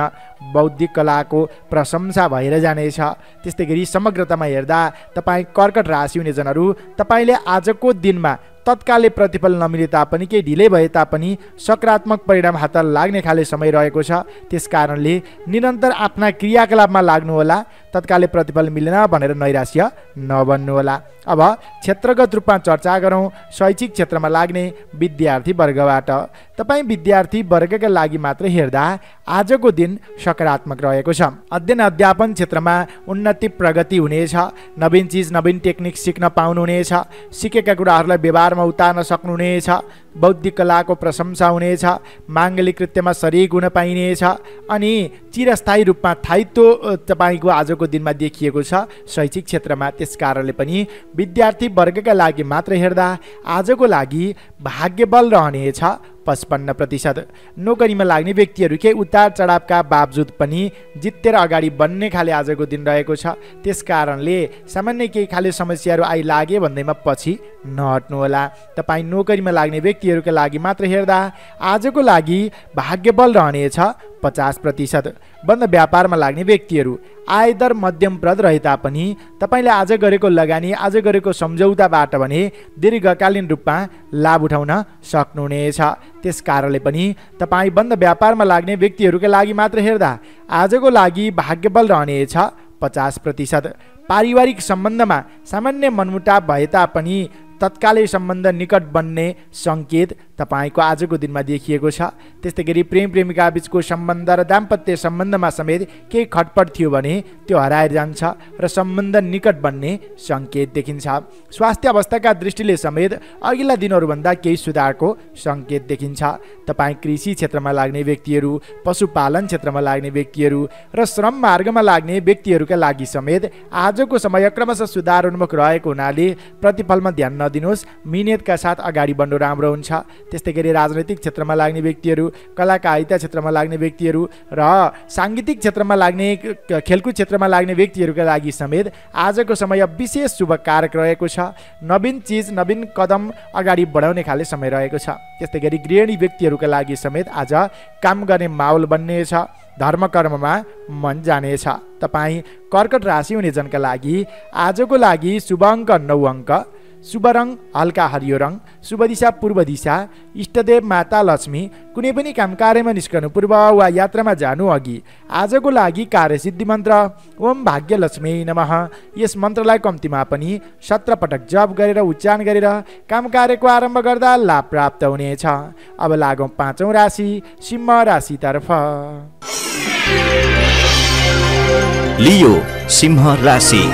बौद्धिक कलाको प्रशंसा भएर जानेछ। त्यस्तै गरी समग्रतामा हेर्दा तपाईँ कर्कट राशि हुने जनहरू तपाईँले आजको दिनमा तत्कालै प्रतिफल नमिले तापनि केही ढिलै भए तापनि सकारात्मक परिणाम हात लाग्ने खाले समय रहेको छ। त्यस कारणले निरन्तर आफ्ना क्रियाकलापमा लाग्नुहोला। तत्कालै प्रतिफल मिलेन भनेर नैराश्य नबन्नुहोला। अब क्षेत्रगत रूपमा चर्चा गरौँ शैक्षिक क्षेत्रमा लाग्ने विद्यार्थी वर्गबाट। तपाईँ विद्यार्थी वर्गका लागि मात्र हेर्दा आजको दिन सकारात्मक रहेको छ। अध्ययन अध्यापन क्षेत्रमा उन्नति प्रगति हुनेछ। नवीन चिज नवीन टेक्निक सिक्न पाउनुहुनेछ। सिकेका कुराहरूलाई व्यवहारमा उतार्न सक्नुहुनेछ। बौद्धिक कलाको प्रशंसा हुनेछ। माङ्गलिक कृत्यमा शरीक हुन पाइनेछ। अनि चिरस्थायी रूपमा स्थायित्व तपाईँको आजको दिनमा देखिएको छ शैक्षिक क्षेत्रमा। त्यस कारणले पनि विद्यार्थी वर्गका लागि मात्र हेर्दा आजको लागि भाग्यबल रहनेछ 55%। नोकरीमा लाग्ने व्यक्तिहरू केही उतार चढावका बावजुद पनि जितेर अगाडि बढ्ने खाले आजको दिन रहेको छ। त्यस कारणले सामान्य केही खाले समस्याहरू आइलागे भन्दैमा पछि नहट्नुहोला। तपाईँ नोकरीमा लाग्ने व्यक्तिहरूका लागि मात्र हेर्दा आजको लागि भाग्यबल रहनेछ 50%। बन्द व्यापारमा लाग्ने व्यक्तिहरू आय दर मध्यमप्रद रहे तापनि तपाईँले आज गरेको लगानी आज गरेको सम्झौताबाट भने दीर्घकालीन रूपमा लाभ उठाउन सक्नुहुनेछ। त्यस कारणले पनि तपाईँ बन्द व्यापारमा लाग्ने व्यक्तिहरूका लागि मात्र हेर्दा आजको लागि भाग्यबल रहनेछ 50%। पारिवारिक सम्बन्धमा सामान्य मनमुटाव भए तापनि तत्कालै सम्बन्ध निकट बन्ने सङ्केत तपाईँको आजको दिनमा देखिएको छ। त्यस्तै गरी प्रेम प्रेमिका बिचको सम्बन्ध र दाम्पत्य सम्बन्धमा समेत केही खटपट थियो भने त्यो हराएर जान्छ र सम्बन्ध निकट बन्ने सङ्केत देखिन्छ। स्वास्थ्य अवस्थाका दृष्टिले समेत अघिल्ला दिनहरूभन्दा केही सुधारको सङ्केत देखिन्छ। तपाईँ कृषि क्षेत्रमा लाग्ने व्यक्तिहरू पशुपालन क्षेत्रमा लाग्ने व्यक्तिहरू र श्रम मार्गमा लाग्ने व्यक्तिहरूका लागि समेत आजको समय क्रमशः सुधार उन्मुख रहेको हुनाले प्रतिफलमा ध्यान नदिनुहोस्। मिहिनेतका साथ अगाडि बढ्नु राम्रो हुन्छ। त्यस्तै गरी राजनैतिक क्षेत्रमा लाग्ने व्यक्तिहरू कलाकारिता क्षेत्रमा लाग्ने व्यक्तिहरू र साङ्गीतिक क्षेत्रमा लाग्ने खेलकुद क्षेत्रमा लाग्ने व्यक्तिहरूका लागि समेत आजको समय विशेष शुभकारक रहेको छ। नवीन चिज नवीन कदम अगाडि बढाउने खाले समय रहेको छ। त्यस्तै गरी गृहिणी व्यक्तिहरूका लागि समेत आज काम गर्ने माहौल बन्नेछ। धर्म कर्ममा मन जानेछ। तपाईँ कर्कट राशि हुने जनका लागि आजको लागि शुभ अङ्क 9 अङ्क, शुभ रङ हल्का हरियो रङ, शुभ दिशा पूर्व दिशा, इष्टदेव माता लक्ष्मी। कुनै पनि काम कार्यमा निस्कनु पूर्व वा यात्रामा जानु अघि आजको लागि कार्यसिद्धि मन्त्र ओम भाग्यलक्ष्मी नमः यस मन्त्रलाई कम्तीमा पनि 17 पटक जप गरेर उच्चारण गरेर काम कार्यको आरम्भ गर्दा लाभ प्राप्त हुनेछ। अब लागौँ 5औँ राशि सिंह राशितर्फ। लियो सिंह राशि।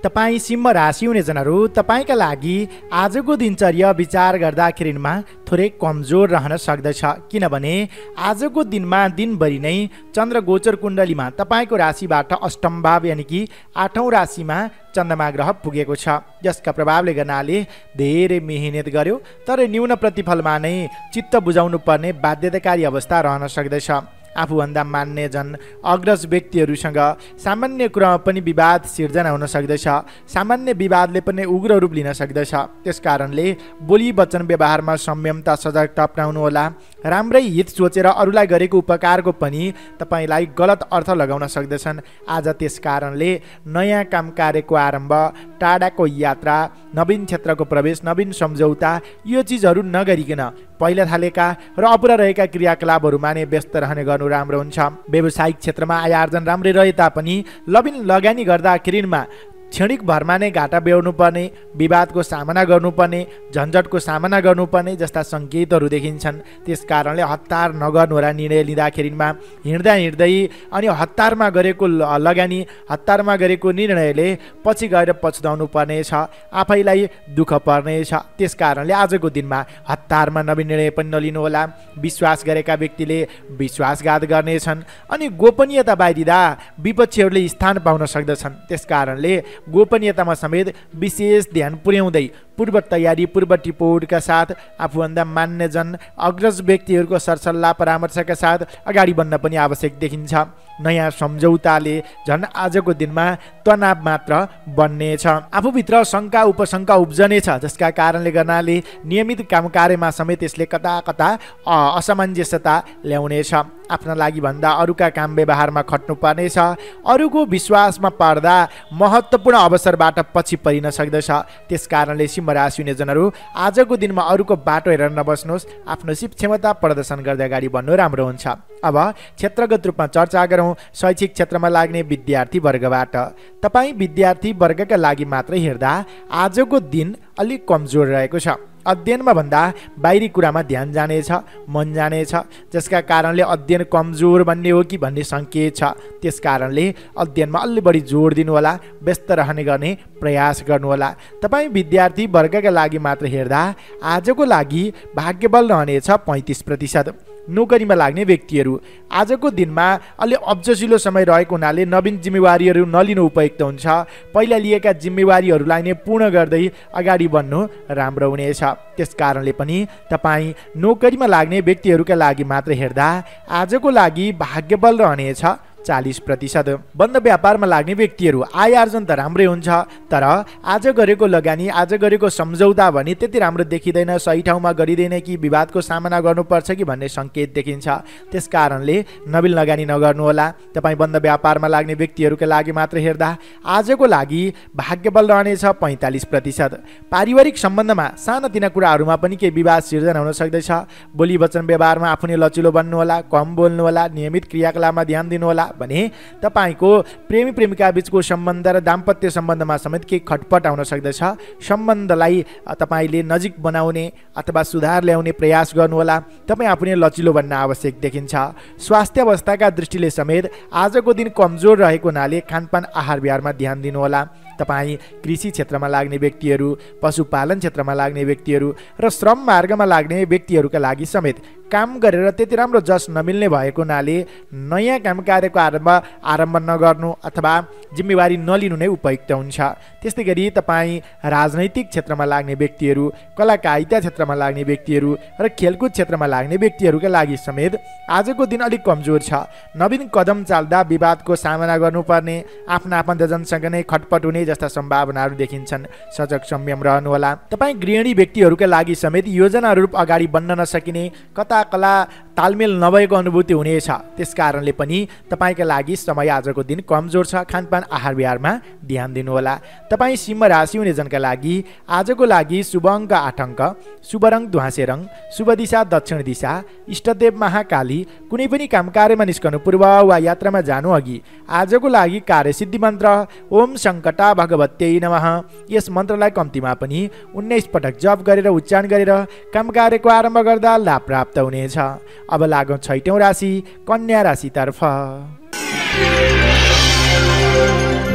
तपाईँ सिंह राशि हुने जनहरू तपाईँका लागि आजको दिनचर्या विचार गर्दाखेरिमा थोरै कमजोर रहन सक्दछ। किनभने आजको दिनमा दिनभरि नै चन्द्र गोचर कुण्डलीमा तपाईँको राशिबाट अष्टम भाव यानि कि 8औँ राशिमा चन्द्रमा ग्रह पुगेको छ। जसका प्रभावले गर्नाले धेरै मेहनत गर्यो तर न्यून प्रतिफलमा नै चित्त बुझाउनु पर्ने बाध्यताकारी अवस्था रहन सक्दछ। आफूभन्दा मान्ने जन अग्रज व्यक्तिहरूसँग सामान्य कुरामा पनि विवाद सिर्जना हुन सक्दछ। सामान्य विवादले पनि उग्र रूप लिन सक्दछ। त्यस कारणले बोली वचन व्यवहारमा संयमता सजगता अपनाउनुहोला। राम्रै हित सोचेर अरूलाई गरेको उपकारको पनि तपाईँलाई गलत अर्थ लगाउन सक्दछन्। आज त्यस कारणले नयाँ काम कार्यको आरम्भ, टाढाको यात्रा, नवीन क्षेत्रको प्रवेश, नवीन सम्झौता यो चिजहरू नगरिकन पहिला थालेका र अपुरा रहेका क्रियाकलापहरूमा नै व्यस्त रहने गर्नु राम्रो हुन्छ। व्यावसायिक क्षेत्रमा आय आर्जन राम्रै रहे तापनि नवीन लगानी गर्दाखेरिमा क्षणिक भरमा नै घाटा बेहोर्नु पर्ने, विवादको सामना गर्नुपर्ने, झन्झटको सामना गर्नुपर्ने जस्ता सङ्केतहरू देखिन्छन्। त्यस कारणले हतार नगर्नु होला। निर्णय लिँदाखेरिमा हिँड्दा हिँड्दै अनि हतारमा गरेको लगानी, हतारमा गरेको निर्णयले पछि गएर पछुताउनु पर्नेछ, आफैलाई दुःख पर्नेछ। त्यस कारणले आजको दिनमा हतारमा नवीन निर्णय पनि नलिनु होला। विश्वास गरेका व्यक्तिले विश्वासघात गर्नेछन् अनि गोपनीयता बाहिरिँदा विपक्षीहरूले स्थान पाउन सक्दछन्। त्यस कारणले गोपनीयतामा समेत विशेष ध्यान पुर्याउँदै पूर्व तयारी, पूर्व टिपोटका साथ आफूभन्दा मान्यजन अग्रज व्यक्तिहरूको सरसल्लाह परामर्शका साथ अगाडि बढ्न पनि आवश्यक देखिन्छ। नयाँ सम्झौताले झन् आजको दिनमा तनाव मात्र बन्नेछ। आफूभित्र शङ्का उपशङ्का उब्जनेछ, जसका कारणले गर्नाले नियमित काम कार्यमा समेत यसले कता कता असमञ्जसता ल्याउनेछ। आफ्ना लागि भन्दा अरूका काम व्यवहारमा खट्नु पर्नेछ। अरूको विश्वासमा पर्दा महत्त्वपूर्ण अवसरबाट पछि परिन सक्दछ। त्यस कारणले सिंह राशि हुने जनहरू आजको दिनमा अरूको बाटो हेरेर नबस्नुहोस्, आफ्नो सिप क्षमता प्रदर्शन गर्दै अगाडि बढ्नु राम्रो हुन्छ। अब क्षेत्रगत रूपमा चर्चा गरौँ शैक्षिक क्षेत्रमा लाग्ने विद्यार्थी वर्गबाट। तपाईँ विद्यार्थी वर्गका लागि मात्रै हेर्दा आजको दिन अलिक कमजोर रहेको छ। अध्ययनमा भन्दा बाहिरी कुरामा ध्यान जानेछ, मन जानेछ, जसका कारणले अध्ययन कमजोर बन्ने हो कि भन्ने सङ्केत छ। त्यस कारणले अध्ययनमा अलि बढी जोड दिनुहोला, व्यस्त रहने गर्ने प्रयास गर्नुहोला। तपाईँ विद्यार्थी वर्गका लागि मात्र हेर्दा आजको लागि भाग्यबल रहनेछ 35%। नोकरीमा लाग्ने व्यक्तिहरू आजको दिनमा अलि अब्जसिलो समय रहेको हुनाले नवीन जिम्मेवारीहरू नलिनु उपयुक्त हुन्छ। पहिला लिएका जिम्मेवारीहरूलाई नै पूर्ण गर्दै अगाडि बढ्नु राम्रो हुनेछ। त्यस कारणले पनि तपाईँ नोकरीमा लाग्ने व्यक्तिहरूका लागि मात्र हेर्दा आजको लागि भाग्यबल रहनेछ 40%। बन्द व्यापारमा लाग्ने व्यक्तिहरू आय आर्जन त राम्रै हुन्छ, तर आज गरेको लगानी, आज गरेको सम्झौता भने त्यति राम्रो देखिँदैन। सही ठाउँमा गरिँदैन कि विवादको सामना गर्नुपर्छ कि भन्ने सङ्केत देखिन्छ। त्यस कारणले नवीन लगानी नगर्नुहोला। तपाईँ बन्द व्यापारमा लाग्ने व्यक्तिहरूका लागि मात्र हेर्दा आजको लागि भाग्यबल रहनेछ 45%। पारिवारिक सम्बन्धमा सानातिना कुराहरूमा पनि केही विवाद सिर्जना हुन सक्दछ। बोली वचन व्यवहारमा आफू नै लचिलो बन्नुहोला, कम बोल्नुहोला, नियमित क्रियाकलापमा ध्यान दिनुहोला भने तपाईको प्रेमी प्रेमिका बीचको सम्बन्ध र दाम्पत्य सम्बन्धमा समेत केही खटपट आउन सक्दछ। सम्बन्धलाई तपाईले नजिक बनाउने अथवा सुधार ल्याउने प्रयास गर्नुहोला। तपाईँ आफू नै लचिलो बन्न आवश्यक देखिन्छ। स्वास्थ्य अवस्थाका दृष्टिले समेत आजको दिन कमजोर रहेको हुनाले खानपान आहार विहारमा ध्यान दिनुहोला। तपाईँ कृषि क्षेत्रमा लाग्ने व्यक्तिहरू, पशुपालन क्षेत्रमा लाग्ने व्यक्तिहरू र श्रम मार्गमा लाग्ने व्यक्तिहरूका लागि समेत काम गरेर त्यति राम्रो जस नमिल्ने भएको हुनाले नयाँ काम कार्यको आरम्भ नगर्नु अथवा जिम्मेवारी नलिनु नै उपयुक्त हुन्छ। त्यस्तै गरी तपाईँ राजनैतिक क्षेत्रमा लाग्ने व्यक्तिहरू, कलाकारिता क्षेत्रमा लाग्ने व्यक्तिहरू र खेलकुद क्षेत्रमा लाग्ने व्यक्तिहरूका लागि समेत आजको दिन अलिक कमजोर छ। नवीन कदम चाल्दा विवादको सामना गर्नुपर्ने, आफ्ना आफन्तजनसँग नै खटपट हुने जस्ता सम्भावनाहरू देखिन्छन्। सजग संयम रहनुहोला। तपाईँ गृहिणी व्यक्तिहरूका लागि समेत योजनाहरू अगाडि बढ्न नसकिने, कता कला तालमेल नभएको अनुभूति हुनेछ। त्यस कारणले पनि तपाईँका लागि समय आजको दिन कमजोर छ। खानपान आहार विहारमा ध्यान दिनुहोला। तपाईँ सिंह राशि हुने जनका लागि आजको लागि शुभ अङ्क 8 अङ्क, शुभ रङ ध्वाँसे रङ, शुभ दिशा दक्षिण दिशा, इष्टदेव महाकाली। कुनै पनि काम कार्यमा निस्कनु पूर्व वा यात्रामा जानु अघि आजको लागि कार्यसिद्धि मन्त्र ओम सङ्कटा भगवत्यै नमः, यस मन्त्रलाई कम्तीमा पनि 19 पटक जप गरेर उच्चारण गरेर काम कार्यको आरम्भ गर्दा लाभ प्राप्त हुनेछ। अब लागौँ 6औँ राशि कन्या राशितर्फ।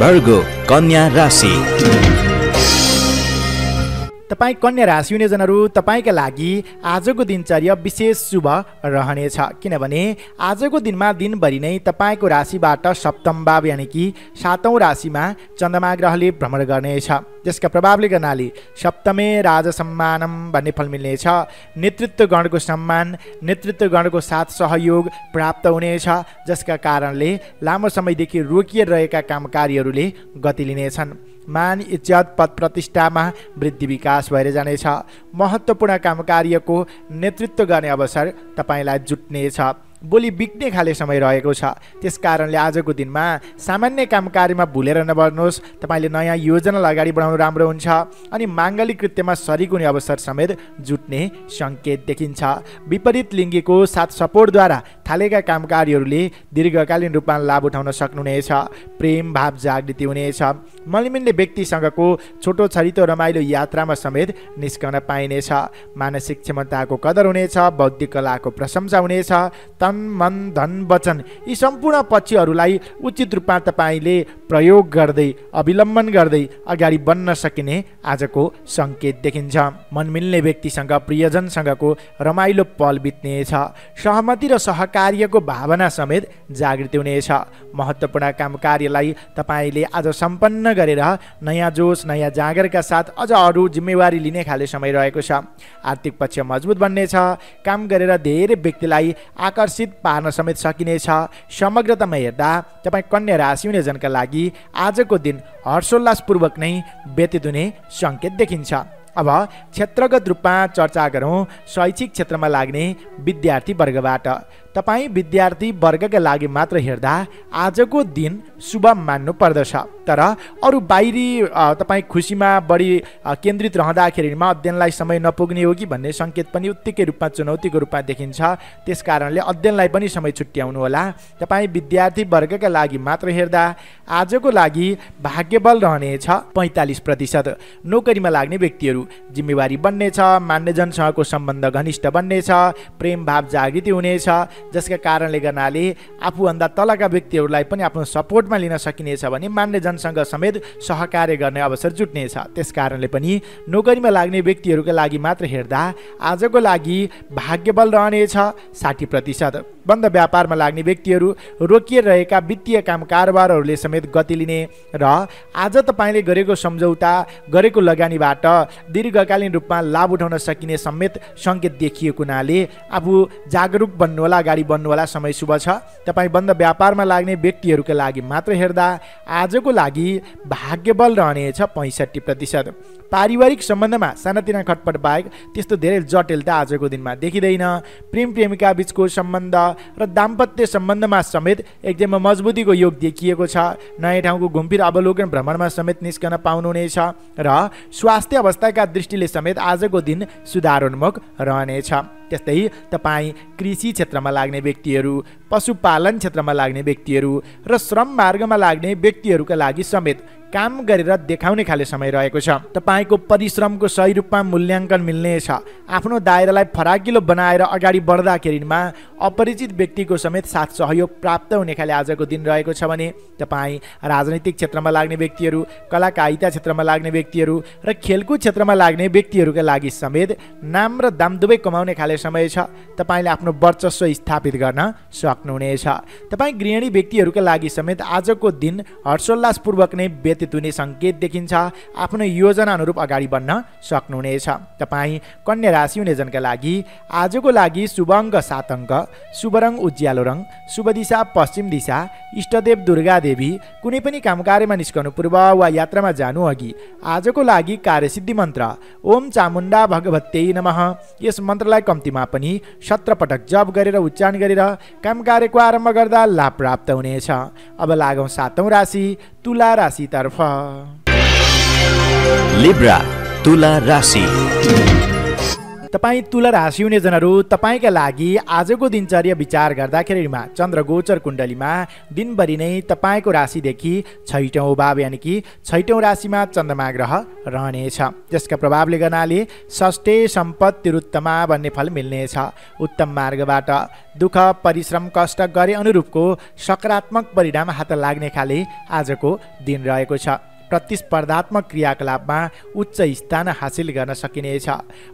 वर्गो कन्या राशि। तपाईँ कन्या राशि हुने जनहरू तपाईँका लागि आजको दिनचर्या विशेष शुभ रहनेछ, किनभने आजको दिनमा दिनभरि नै तपाईँको राशिबाट सप्तम भाव यानि कि 7औँ राशिमा चन्द्रमा ग्रहले भ्रमण गर्नेछ। जसका प्रभावले गर्नाले सप्तमे राजसम्मानम भन्ने फल मिल्नेछ। नेतृत्व गणको सम्मान, नेतृत्व गणको साथ सहयोग प्राप्त हुनेछ, जसका कारणले लामो समयदेखि रोकिरहेका काम कार्यहरूले गति लिनेछन्। मान इज्जत पद प्रतिष्ठामा वृद्धि विकास भएर जानेछ। महत्त्वपूर्ण काम कार्यको नेतृत्व गर्ने अवसर तपाईँलाई जुट्नेछ। बोली बिग्ने खाले समय रहेको छ। त्यस कारणले आजको दिनमा सामान्य काम कार्यमा भुलेर नबर्नुहोस्। तपाईँले नयाँ योजना अगाडि बढाउनु राम्रो हुन्छ अनि माङ्गलिक कृत्यमा सरिक हुने अवसर समेत जुट्ने सङ्केत देखिन्छ। विपरीत लिङ्गीको साथ सपोर्टद्वारा थालेका काम कार्यहरूले दीर्घकालीन रूपमा लाभ उठाउन सक्नुहुनेछ। प्रेम भाव जागृति हुनेछ। मलिमिल्ने व्यक्तिसँगको छोटो छरितो रमाइलो यात्रामा समेत निस्कन पाइनेछ। मानसिक क्षमताको कदर हुनेछ। बौद्धिक कलाको प्रशंसा हुनेछ। तन मन धन वचन यी सम्पूर्ण पक्षहरूलाई उचित रूपमा तपाईँले प्रयोग गर्दै अविलम्बन गर्दै अगाडि बढ्न सकिने आजको सङ्केत देखिन्छ। मन मिल्ने व्यक्तिसँग प्रियजनसँगको रमाइलो पल बित्नेछ। सहमति र सहकार्यको भावना समेत जागृति हुनेछ। महत्त्वपूर्ण काम कार्यलाई तपाईँले आज सम्पन्न गरेर नयाँ जोस नयाँ जागरका साथ अझ अरू जिम्मेवारी लिने खाले समय रहेको छ। आर्थिक पक्ष मजबुत बन्नेछ। काम गरेर धेरै व्यक्तिलाई आकर्षित पार्न समेत सकिनेछ। समग्रतामा हेर्दा तपाईँ कन्या राशि हुने जनका लागि आजको दिन हर्षोल्लासपूर्वक नै व्यतीत हुने सङ्केत देखिन्छ। अब क्षेत्रगत रूपमा चर्चा गरौँ शैक्षिक क्षेत्रमा लाग्ने विद्यार्थी वर्गबाट। तपाईँ विद्यार्थी वर्गका लागि मात्र हेर्दा आजको दिन शुभ मान्नु पर्दछ। तर अरू बाहिरी तपाईँ खुसीमा बढी केन्द्रित रहँदाखेरिमा अध्ययनलाई समय नपुग्ने हो कि भन्ने सङ्केत पनि उत्तिकै रूपमा चुनौतीको रूपमा देखिन्छ। त्यस कारणले अध्ययनलाई पनि समय छुट्याउनु होला। तपाईँ विद्यार्थी वर्गका लागि मात्र हेर्दा आजको लागि भाग्यबल रहनेछ 45%। नोकरीमा लाग्ने व्यक्तिहरू जिम्मेवारी बन्नेछ। मान्यजनसँगको सम्बन्ध घनिष्ठ बन्नेछ। प्रेम भाव जागृति हुनेछ, जसका कारणले गर्नाले आफूभन्दा तलका व्यक्तिहरूलाई पनि आफ्नो सपोर्टमा लिन सकिनेछ भने मान्यजनसँग समेत सहकार्य गर्ने अवसर जुट्नेछ। त्यस कारणले पनि नोकरीमा लाग्ने व्यक्तिहरूका लागि मात्र हेर्दा आजको लागि भाग्यबल रहनेछ 60%। बन्द व्यापारमा लाग्ने व्यक्तिहरू रोकिएर रहेका वित्तीय काम कारोबारहरूले समेत गति लिने र आज तपाईँले गरेको सम्झौता गरेको लगानीबाट दीर्घकालीन रूपमा लाभ उठाउन सकिने समेत सङ्केत देखिएको हुनाले आफू जागरुक बन्नुहोला, अगाडि बढ्नुहोला, समय शुभ छ। तपाईँ बन्द व्यापारमा लाग्ने व्यक्तिहरूका लागि मात्र हेर्दा आजको लागि भाग्यबल रहनेछ 65%। पारिवारिक सम्बन्धमा सानातिना खटपट बाहेक त्यस्तो धेरै जटिलता आजको दिनमा देखिँदैन। प्रेम प्रेमिका बीचको सम्बन्ध र दाम्पत्य सम्बन्धमा समेत एकदमै मजबुतीको योग देखिएको छ। नयाँ ठाउँको घुमफिर अवलोकन भ्रमणमा समेत निस्कन पाउनुहुनेछ र स्वास्थ्य अवस्थाका दृष्टिले समेत आजको दिन सुधारोन्मुख रहनेछ। त्यस्तै तपाईँ कृषि क्षेत्रमा लाग्ने व्यक्तिहरू, पशुपालन क्षेत्रमा लाग्ने व्यक्तिहरू र श्रम मार्गमा लाग्ने व्यक्तिहरूका लागि समेत काम गरेर देखाउने खाले समय रहेको छ। तपाईँको परिश्रमको सही रूपमा मूल्याङ्कन मिल्नेछ। आफ्नो दायरालाई फराकिलो बनाएर अगाडि बढ्दाखेरिमा अपरिचित व्यक्तिको समेत साथ सहयोग प्राप्त हुने खाले आजको दिन रहेको छ भने तपाईँ राजनैतिक क्षेत्रमा लाग्ने व्यक्तिहरू, कलाकारिता क्षेत्रमा लाग्ने व्यक्तिहरू र खेलकुद क्षेत्रमा लाग्ने व्यक्तिहरूका लागि समेत नाम र दाम दुवै कमाउने खाले समय छ। तपाईँले आफ्नो वर्चस्व स्थापित गर्न सक्नुहुनेछ। तपाईँ गृहिणी व्यक्तिहरूका लागि समेत आजको दिन हर्षोल्लासपूर्वक नै व्यतीत हुने सङ्केत देखिन्छ। आफ्नो योजना अनुरूप अगाडि बढ्न सक्नुहुनेछ। तपाईँ कन्या राशि हुने जनका लागि आजको लागि शुभ अङ्क 7 अङ्क, शुभ रङ उज्यालो रङ, शुभ दिशा पश्चिम दिशा, इष्टदेव दुर्गा देवी। कुनै पनि काम कार्यमा निस्कनु पूर्व वा यात्रामा जानु अघि आजको लागि कार्यसिद्धि मन्त्र ओम चामुण्डा भगवत्यै नमः, यस मन्त्रलाई कम्तीमा पनि 17 पटक जप गरेर उच्चारण गरेर काम कार्यको आरम्भ गर्दा लाभ प्राप्त हुनेछ। अब लागौँ 7औं राशि तुला राशितर्फ। लिब्रा तुला राशि। तपाईँ तुला राशि हुने जनहरू, तपाईँका लागि आजको दिनचर्या विचार गर्दाखेरिमा चन्द्र गोचर कुण्डलीमा दिनभरि नै तपाईँको राशिदेखि 6औं भाव यानि कि 6औं राशिमा चन्द्रमा ग्रह रहनेछ। जसका प्रभावले गर्नाले षष्ठे सम्पत्ति उत्तमा भन्ने फल मिल्नेछ। उत्तम मार्गबाट दुःख परिश्रम कष्ट गरे अनुरूपको सकारात्मक परिणाम हात लाग्ने खाले आजको दिन रहेको छ। प्रतिस्पर्धात्मक क्रियाकलापमा उच्च स्थान हासिल गर्न सकिनेछ।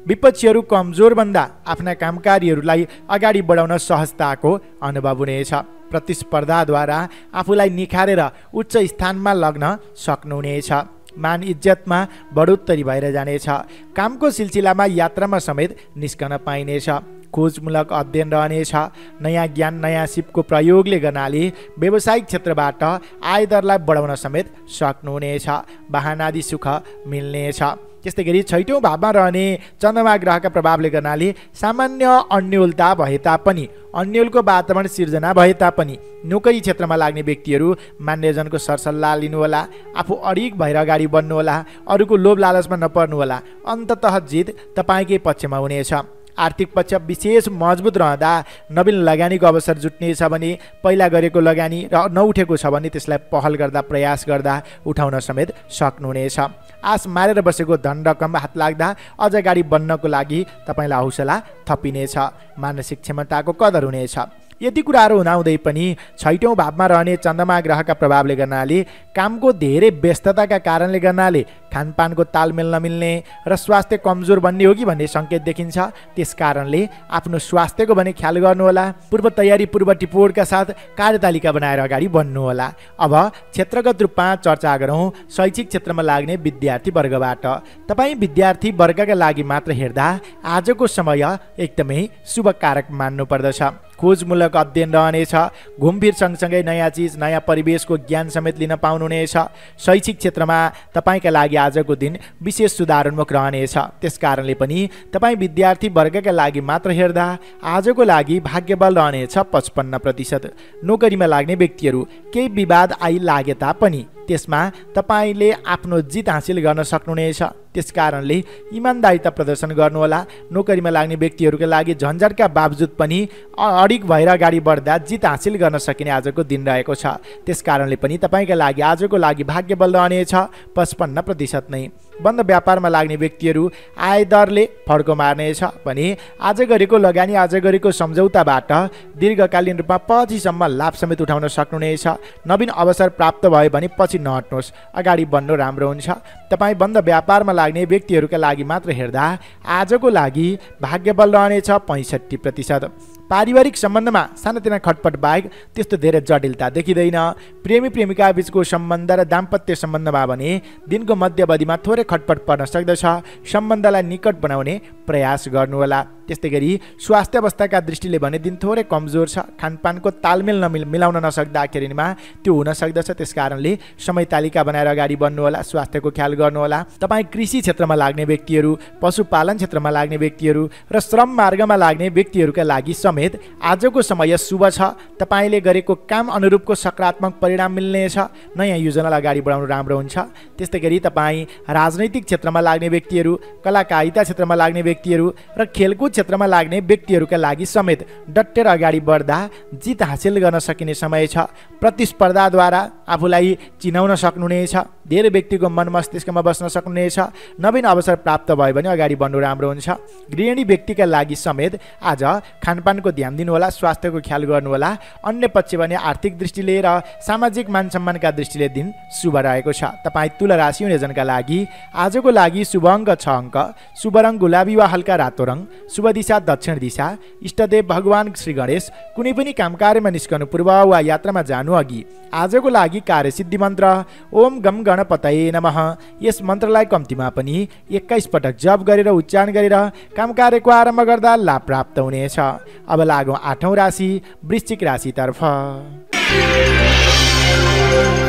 विपक्षीहरू कमजोर भन्दा आफ्ना कामकारीहरूलाई अगाडि बढाउन सहजताको अनुभव हुनेछ। प्रतिस्पर्धाद्वारा आफूलाई निखारेर उच्च स्थानमा लग्न सक्नुहुनेछ। मान इज्जतमा बढोत्तरी भएर जानेछ। कामको सिलसिलामा यात्रामा समेत निस्कन पाइनेछ। खोजमूलक अध्ययन रहनेछ। नयाँ ज्ञान नयाँ सिपको प्रयोगले गर्नाले व्यावसायिक क्षेत्रबाट आय दरलाई बढाउन समेत सक्नुहुनेछ। वाहनादि सुख मिल्नेछ। त्यस्तै गरी 6औं भावमा रहने चन्द्रमा ग्रहका प्रभावले गर्नाले सामान्य अन्योलता भए तापनि अन्यलको वातावरण सिर्जना भए तापनि नोकरी क्षेत्रमा लाग्ने व्यक्तिहरू मान्यजनको सरसल्लाह लिनुहोला, आफू अडिग भएर अगाडि बढ्नुहोला, अरूको लोभ लालचमा नपर्नुहोला। अन्ततः जित तपाईँकै पक्षमा हुनेछ। आर्थिक पक्ष विशेष मजबुत रहँदा नवीन लगानीको अवसर जुट्नेछ भने पहिला गरेको लगानी र नउठेको छ भने त्यसलाई पहल गर्दा प्रयास गर्दा उठाउन समेत सक्नुहुनेछ। आस मारेर बसेको धन रकम हात लाग्दा अझ अगाडि बढ्नको लागि तपाईँलाई हौसला थपिनेछ। मानसिक क्षमताको कदर हुनेछ। यति कुराहरू हुँदाहुँदै पनि 6औं भावमा रहने चन्द्रमा ग्रहका प्रभावले गर्नाले कामको धेरै व्यस्तताका कारणले गर्नाले खानपानको तालमेल नमिल्ने र स्वास्थ्य कमजोर बन्ने हो कि भन्ने सङ्केत देखिन्छ। त्यस कारणले आफ्नो स्वास्थ्यको भने ख्याल गर्नुहोला। पूर्व तयारी पूर्व टिपोडका साथ कार्यतालिका बनाएर अगाडि बढ्नुहोला। अब क्षेत्रगत रूपमा चर्चा गरौँ शैक्षिक क्षेत्रमा लाग्ने विद्यार्थी वर्गबाट। तपाईँ विद्यार्थी वर्गका लागि मात्र हेर्दा आजको समय एकदमै शुभकारक मान्नुपर्दछ। खोजमूलक अध्ययन रहनेछ। घुमफिर सँगसँगै नयाँ चिज नयाँ परिवेशको ज्ञान समेत लिन पाउनुहुनेछ। शैक्षिक क्षेत्रमा तपाईँका लागि आजको दिन विशेष सुधारोन्मुख रहनेछ। त्यस कारणले पनि तपाईँ विद्यार्थी वर्गका लागि मात्र हेर्दा आजको लागि भाग्यबल रहनेछ 55%। नोकरीमा लाग्ने व्यक्तिहरू केही विवाद आइलागे तापनि त्यसमा तपाईँले आफ्नो जित हासिल गर्न सक्नुहुनेछ। त्यस कारणले इमान्दारिता प्रदर्शन गर्नुहोला। नोकरीमा लाग्ने व्यक्तिहरूका लागि झन्झटका बावजुद पनि अडिग भएर अगाडि बढ्दा जित हासिल गर्न सकिने आजको दिन रहेको छ। त्यस कारणले पनि तपाईँका लागि आजको लागि भाग्यबल रहनेछ 55% नै। बन्द व्यापारमा लाग्ने व्यक्तिहरू आय दरले फड्को मार्नेछ भने आज गरेको लगानी आज गरेको सम्झौताबाट दीर्घकालीन रूपमा पछिसम्म लाभ समेत उठाउन सक्नुहुनेछ। नवीन अवसर प्राप्त भयो भने पछि नहट्नुहोस्, अगाडि बढ्नु राम्रो हुन्छ। तपाईँ बन्द व्यापारमा लाग्ने व्यक्तिहरूका लागि मात्र हेर्दा आजको लागि भाग्यबल रहनेछ 65%। पारिवारिक सम्बन्धमा सानातिना खटपट बाहेक त्यस्तो धेरै जटिलता देखिँदैन। प्रेमी प्रेमिका बीचको सम्बन्ध र दाम्पत्य सम्बन्धमा भने दिनको मध्यवधिमा थोरै खटपट पर्न सक्दछ। सम्बन्धलाई निकट बनाउने प्रयास गर्नुहोला। त्यस्तै गरी स्वास्थ्य अवस्थाका दृष्टिले भने दिन थोरै कमजोर छ। खानपानको तालमेल मिलाउन नसक्दाखेरिमा त्यो हुन सक्दछ। त्यस कारणले समय तालिका बनाएर अगाडि बढ्नुहोला। स्वास्थ्यको ख्याल गर्नुहोला। तपाईँ कृषि क्षेत्रमा लाग्ने व्यक्तिहरू, पशुपालन क्षेत्रमा लाग्ने व्यक्तिहरू र श्रम मार्गमा लाग्ने व्यक्तिहरूका लागि समेत आजको समय शुभ छ। तपाईँले गरेको काम अनुरूपको सकारात्मक परिणाम मिल्नेछ। नयाँ योजनालाई अगाडि बढाउनु राम्रो हुन्छ। त्यस्तै गरी तपाईँ राजनैतिक क्षेत्रमा लाग्ने व्यक्तिहरू, कलाकारिता क्षेत्रमा लाग्ने व्यक्तिहरू र खेलकुद क्षेत्रमा लाग्ने व्यक्तिहरूका लागि समेत डटेर अगाडि बढ्दा जित हासिल गर्न सकिने समय छ। प्रतिस्पर्धाद्वारा आफूलाई चिनाउन सक्नुहुनेछ। धेरै व्यक्तिको मन मस्तिष्कमा बस्न सक्नुहुनेछ। नवीन अवसर प्राप्त भयो भने अगाडि बढ्नु राम्रो हुन्छ। गृहिणी व्यक्तिका लागि समेत आज खानपानको ध्यान दिनुहोला। स्वास्थ्यको ख्याल गर्नुहोला। अन्य पक्ष भने आर्थिक दृष्टिले र सामाजिक मान सम्मानका दृष्टिले दिन शुभ रहेको छ। तपाईँ तुला राशि हुनेजनका लागि आजको लागि शुभ अङ्क 6 अङ्क, शुभ रङ गुलाबी वा हल्का रातो रङ, शुभ दिशा दक्षिण दिशा, इष्टदेव भगवान श्री गणेश। कुनै पनि काम कार्यमा निस्कनु पूर्व वा यात्रामा जानु अघि आजको लागि कार्यसिद्धि मन्त्र ओम गम गणपतये नमः। यस मन्त्रलाई कम्तीमा पनि 21 पटक जप गरेर उच्चारण गरेर काम कार्यको आरम्भ गर्दा लाभ प्राप्त हुनेछ। अब लागौँ 8औं राशि वृश्चिक राशितर्फ।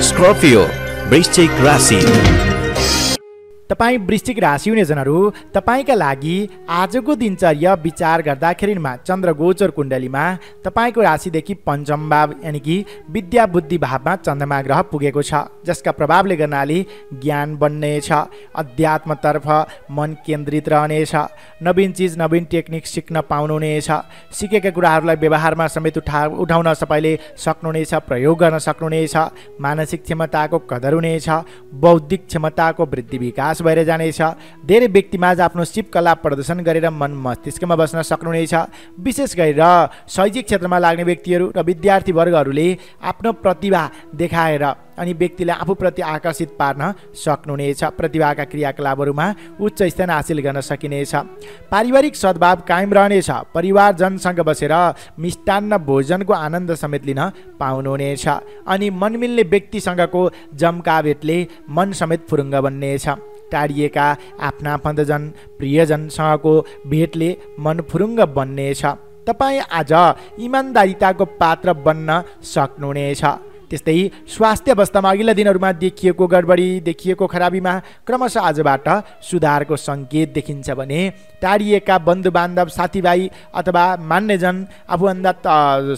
स्कर्पियो वृश्चिक राशि। तपाईँ वृश्चिक राशि हुनेजनहरू, तपाईँका लागि आजको दिनचर्या विचार गर्दाखेरिमा चन्द्र गोचर कुण्डलीमा तपाईँको राशिदेखि पञ्चम भाव यानि कि विद्या बुद्धि भावमा चन्द्रमा ग्रह पुगेको छ, जसका प्रभावले गर्नाले ज्ञान बन्नेछ। अध्यात्मतर्फ मन केन्द्रित रहनेछ। नवीन चिज नवीन टेक्निक सिक्न पाउनुहुनेछ। सिकेका कुराहरूलाई व्यवहारमा समेत उठाउन तपाईँले सक्नुहुनेछ, प्रयोग गर्न सक्नुहुनेछ। मानसिक क्षमताको कदर हुनेछ। बौद्धिक क्षमताको वृद्धि विकास भएर जानेछ। धेरै व्यक्तिमाझ आफ्नो सिप कला प्रदर्शन गरेर मन मस्तिष्कमा बस्न सक्नुहुनेछ। विशेष गरेर शैक्षिक क्षेत्रमा लाग्ने व्यक्तिहरू र विद्यार्थी वर्गहरूले आफ्नो प्रतिभा देखाएर अनि व्यक्तिलाई आफूप्रति आकर्षित पार्न सक्नुहुनेछ। प्रतिभाका क्रियाकलापहरूमा उच्च स्थान हासिल गर्न सकिनेछ। पारिवारिक सद्भाव कायम रहनेछ। परिवारजनसँग बसेर मिष्टान्न भोजनको आनन्द समेत लिन पाउनुहुनेछ। अनि मनमिल्ने व्यक्तिसँगको जम्का भेटले मन समेत फुरुङ्ग बन्नेछ। टाढिएका आफ्ना आफन्तजन प्रियजनसँगको भेटले मन फुरुङ्ग बन्नेछ। तपाईँ आज इमान्दारिताको पात्र बन्न सक्नुहुनेछ। त्यस्तै स्वास्थ्य अवस्थामा अघिल्ला दिनहरूमा देखिएको गडबडी देखिएको खराबीमा क्रमशः आजबाट सुधारको सङ्केत देखिन्छ भने टाढिएका बन्धुबान्धव साथीभाइ अथवा मान्यजन आफूभन्दा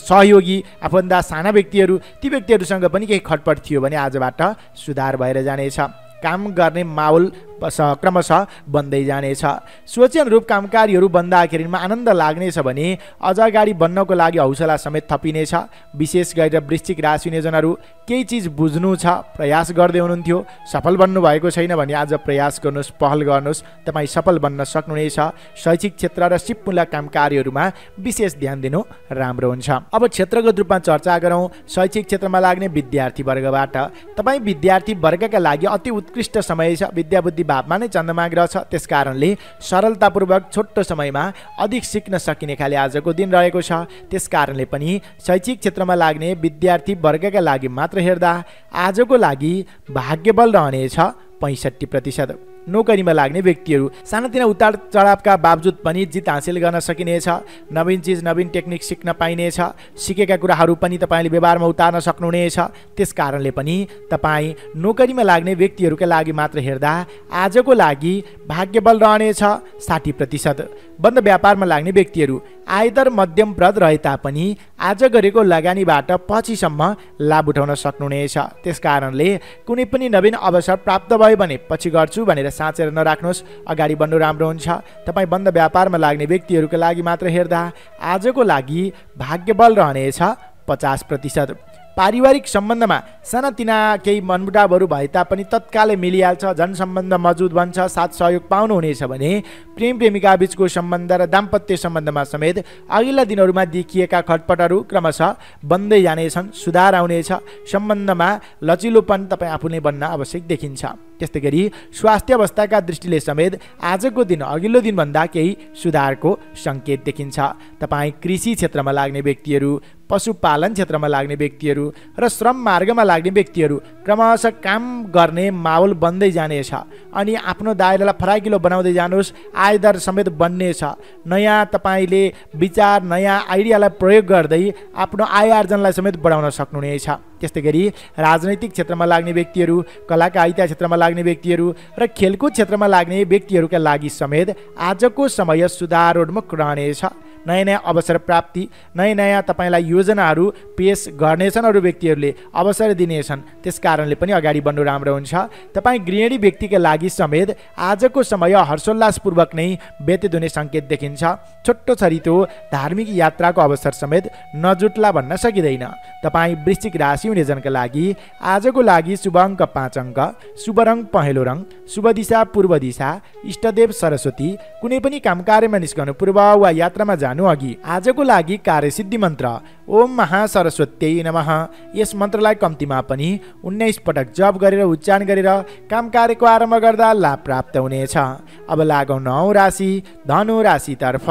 सहयोगी आफूभन्दा साना व्यक्तिहरू ती व्यक्तिहरूसँग पनि केही खटपट थियो भने आजबाट सुधार भएर जानेछ। काम गर्ने माहौल क्रमशः बन्दै जानेछ। सोचे अनुरूप कामकारीहरू बन्दाखेरिमा आनन्द लाग्नेछ भने अझ अगाडि बन्नको लागि हौसला समेत थपिनेछ। विशेष गरेर वृश्चिक राशि हुनेजनहरू केही चिज बुझ्नु छ, प्रयास गर्दै हुनुहुन्थ्यो, सफल बन्नु भएको छैन भने आज प्रयास गर्नुहोस्, पहल गर्नुहोस्, तपाईँ सफल बन्न सक्नुहुनेछ। शैक्षिक क्षेत्र र सिपमूलक कामकारीहरूमा विशेष ध्यान दिनु राम्रो हुन्छ। अब क्षेत्रगत रूपमा चर्चा गरौँ शैक्षिक क्षेत्रमा लाग्ने विद्यार्थी वर्गबाट। तपाईँ विद्यार्थी वर्गका लागि अति उत्कृष्ट समय छ। विद्याबुद्धि भावमा नै चन्द्रमा ग्रह छ, त्यसकारणले सरलतापूर्वक छोटो समयमा अधिक सिक्न सकिने खाले आजको दिन रहेको छ। त्यसकारणले पनि शैक्षिक क्षेत्रमा लाग्ने विद्यार्थी वर्गका लागि मात्र हेर्दा आजको लागि भाग्यबल रहनेछ 65%। नोकरीमा लाग्ने व्यक्तिहरू सानातिना उतार चढावका बावजुद पनि जित हासिल गर्न सकिनेछ। नवीन चिज नवीन टेक्निक सिक्न पाइनेछ। सिकेका कुराहरू पनि तपाईँले व्यवहारमा उतार्न सक्नुहुनेछ। त्यसकारणले पनि तपाईँ नोकरीमा लाग्ने व्यक्तिहरूका लागि मात्र हेर्दा आजको लागि भाग्यबल रहनेछ 60%। बन्द व्यापारमा लाग्ने व्यक्तिहरू आयदर मध्यमप्रद रहे तापनि आज गरेको लगानीबाट पछिसम्म लाभ उठाउन सक्नुहुनेछ। त्यसकारणले कुनै पनि नवीन अवसर प्राप्त भयो भने पछि गर्छु भनेर साँचेर नराख्नुहोस्, अगाडि बढ्नु राम्रो हुन्छ। तपाईँ बन्द व्यापारमा लाग्ने व्यक्तिहरूका लागि मात्र हेर्दा आजको लागि भाग्यबल रहनेछ 50%। पारिवारिक सम्बन्धमा सानातिना केही मनमुटावहरू भए तापनि तत्कालै मिलिहाल्छ, जनसम्बन्ध मजबुत बन्छ, साथ सहयोग पाउनुहुनेछ भने प्रेम प्रेमिका बीचको सम्बन्ध र दाम्पत्य सम्बन्धमा समेत अघिल्ला दिनहरूमा देखिएका खटपटहरू क्रमशः बन्दै जानेछन्, सुधार आउनेछ। सम्बन्धमा लचिलोपन तपाईँ आफूले बन्न आवश्यक देखिन्छ। त्यस्तै गरी स्वास्थ्य अवस्थाका दृष्टिले समेत आजको दिन अघिल्लो दिनभन्दा केही सुधारको सङ्केत देखिन्छ। तपाईँ कृषि क्षेत्रमा लाग्ने व्यक्तिहरू, पशुपालन क्षेत्रमा लाग्ने व्यक्तिहरू र श्रम मार्गमा लाग्ने व्यक्तिहरू क्रमशः काम गर्ने माहौल बन्दै जानेछ अनि आफ्नो दायरालाई फराकिलो बनाउँदै जानुहोस्। आयदर समेत बन्नेछ। नयाँ तपाईँले विचार नयाँ आइडियालाई प्रयोग गर्दै आफ्नो आय आर्जनलाई समेत बढाउन सक्नुहुनेछ। त्यस्तै गरी राजनैतिक क्षेत्रमा लाग्ने व्यक्तिहरू, कलाकारिता क्षेत्रमा लाग्ने व्यक्तिहरू र खेलकुद क्षेत्रमा लाग्ने व्यक्तिहरूका लागि समेत आजको समय सुधारोन्मुख रहनेछ। नयाँ नयाँ अवसर प्राप्ति, नयाँ नयाँ तपाईँलाई योजनाहरू पेश गर्नेछन्, अरू व्यक्तिहरूले अवसर दिनेछन्। त्यसकारणले पनि अगाडि बढ्नु राम्रो हुन्छ। तपाईँ गृहिणी व्यक्तिका लागि समेत आजको समय हर्षोल्लासपूर्वक नै व्यतीत हुने सङ्केत देखिन्छ। छोटो छरितो धार्मिक यात्राको अवसर समेत नजुट्ला भन्न सकिँदैन। तपाईँ वृश्चिक राशि हुनेजनका लागि आजको लागि शुभ अङ्क 5 अङ्क, शुभ रङ पहेँलो रङ, शुभ दिशा पूर्व दिशा, इष्टदेव सरस्वती। कुनै पनि काम कार्यमा निस्कनु पूर्व वा यात्रामा जानु अघि आजको लागि कार्यसिद्धि मन्त्र ओम महासरस्वत्यै नमः। यस मन्त्रलाई कम्तीमा पनि 19 पटक जप गरेर उच्चारण गरेर काम कार्यको आरम्भ गर्दा लाभ प्राप्त हुनेछ। अब लागौँ 9 राशि धनु राशितर्फ।